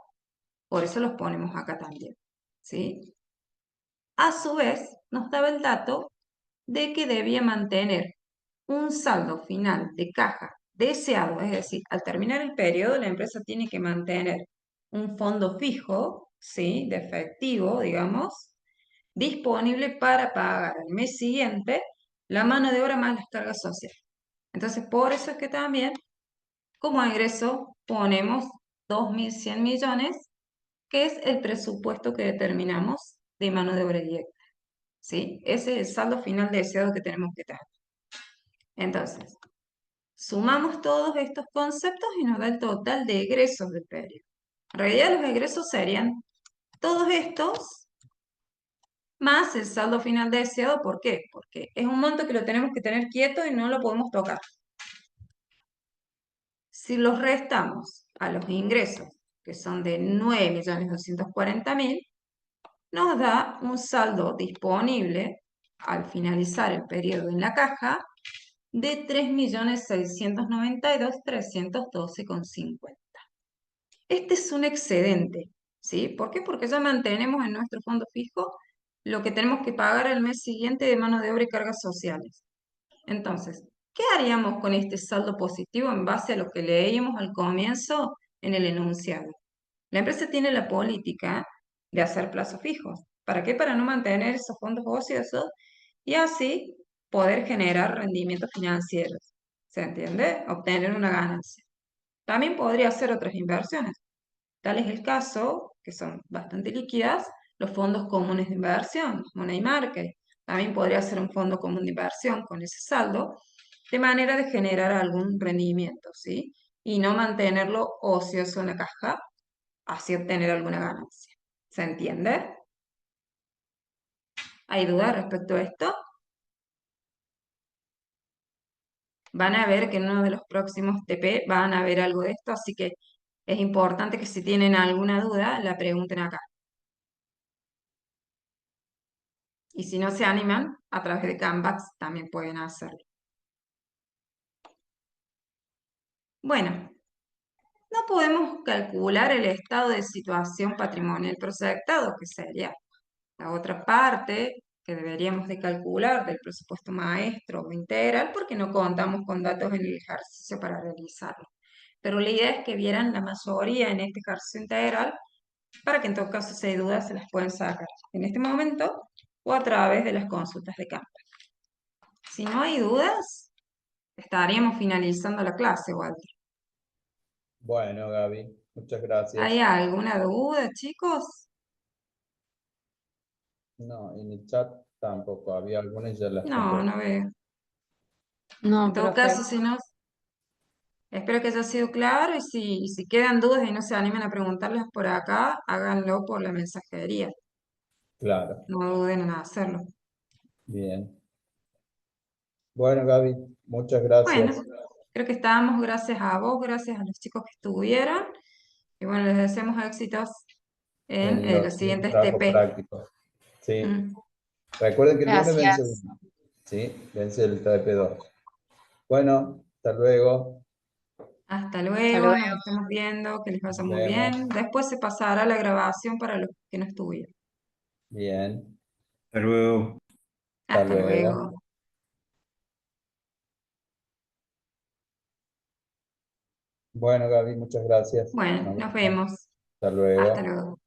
Por eso los ponemos acá también, ¿sí? A su vez, nos daba el dato de que debía mantener un saldo final de caja deseado, es decir, al terminar el periodo, la empresa tiene que mantener un fondo fijo, ¿sí? De efectivo, digamos, disponible para pagar al mes siguiente la mano de obra más las cargas sociales. Entonces, por eso es que también, como ingreso, ponemos 2.100 millones, que es el presupuesto que determinamos de mano de obra directa, ¿sí? Ese es el saldo final deseado que tenemos que tener. Entonces, sumamos todos estos conceptos y nos da el total de egresos del periodo. En realidad los egresos serían todos estos más el saldo final deseado. ¿Por qué? Porque es un monto que lo tenemos que tener quieto y no lo podemos tocar. Si los restamos a los ingresos, que son de 9.240.000, nos da un saldo disponible al finalizar el periodo en la caja de 3.692.312,50. Este es un excedente, ¿sí? ¿Por qué? Porque ya mantenemos en nuestro fondo fijo lo que tenemos que pagar al mes siguiente de mano de obra y cargas sociales. Entonces, ¿qué haríamos con este saldo positivo en base a lo que leímos al comienzo en el enunciado? La empresa tiene la política de hacer plazos fijos. ¿Para qué? Para no mantener esos fondos ociosos y así poder generar rendimientos financieros. ¿Se entiende? Obtener una ganancia. También podría hacer otras inversiones. Tal es el caso, que son bastante líquidas, los fondos comunes de inversión, money market. También podría ser un fondo común de inversión con ese saldo, de manera de generar algún rendimiento, ¿sí? Y no mantenerlo ocioso en la caja, así obtener alguna ganancia. ¿Se entiende? ¿Hay dudas respecto a esto? Van a ver que en uno de los próximos TP van a ver algo de esto, así que es importante que si tienen alguna duda, la pregunten acá. Y si no se animan, a través de Canvas también pueden hacerlo. Bueno, no podemos calcular el estado de situación patrimonial proyectado, que sería la otra parte que deberíamos de calcular del presupuesto maestro o integral, porque no contamos con datos en el ejercicio para realizarlo. Pero la idea es que vieran la mayoría en este ejercicio integral, para que en todo caso, si hay dudas, se las pueden sacar en este momento o a través de las consultas de campo. Si no hay dudas, estaríamos finalizando la clase, Walter. Bueno, Gaby, muchas gracias. ¿Hay alguna duda, chicos? No, en el chat tampoco, había algunas y ya las No, contesté. no veo. No, En todo profe. caso, si no, espero que haya sido claro y si quedan dudas y no se animan a preguntarlas por acá, háganlo por la mensajería. Claro, No duden en hacerlo. bien. Bueno, Gaby, muchas Bueno, gracias creo que estamos, gracias a vos, gracias a los chicos que estuvieron. Y bueno, les deseamos éxitos en en los los siguientes siguientes trabajos TP. prácticos. Sí, Mm. recuerden que el lunes vence Gracias. uno, ¿sí? Vence el TP2. Bueno, hasta luego. Hasta Hasta luego, luego. nos estamos viendo, que les vaya Nos muy bien. vemos. Después se pasará la grabación para los que no estuvieron. Bien, Hasta luego. hasta Hasta luego. luego. Bueno, Gaby, muchas gracias. Bueno, Nos nos vemos. vemos. Hasta Hasta luego. luego.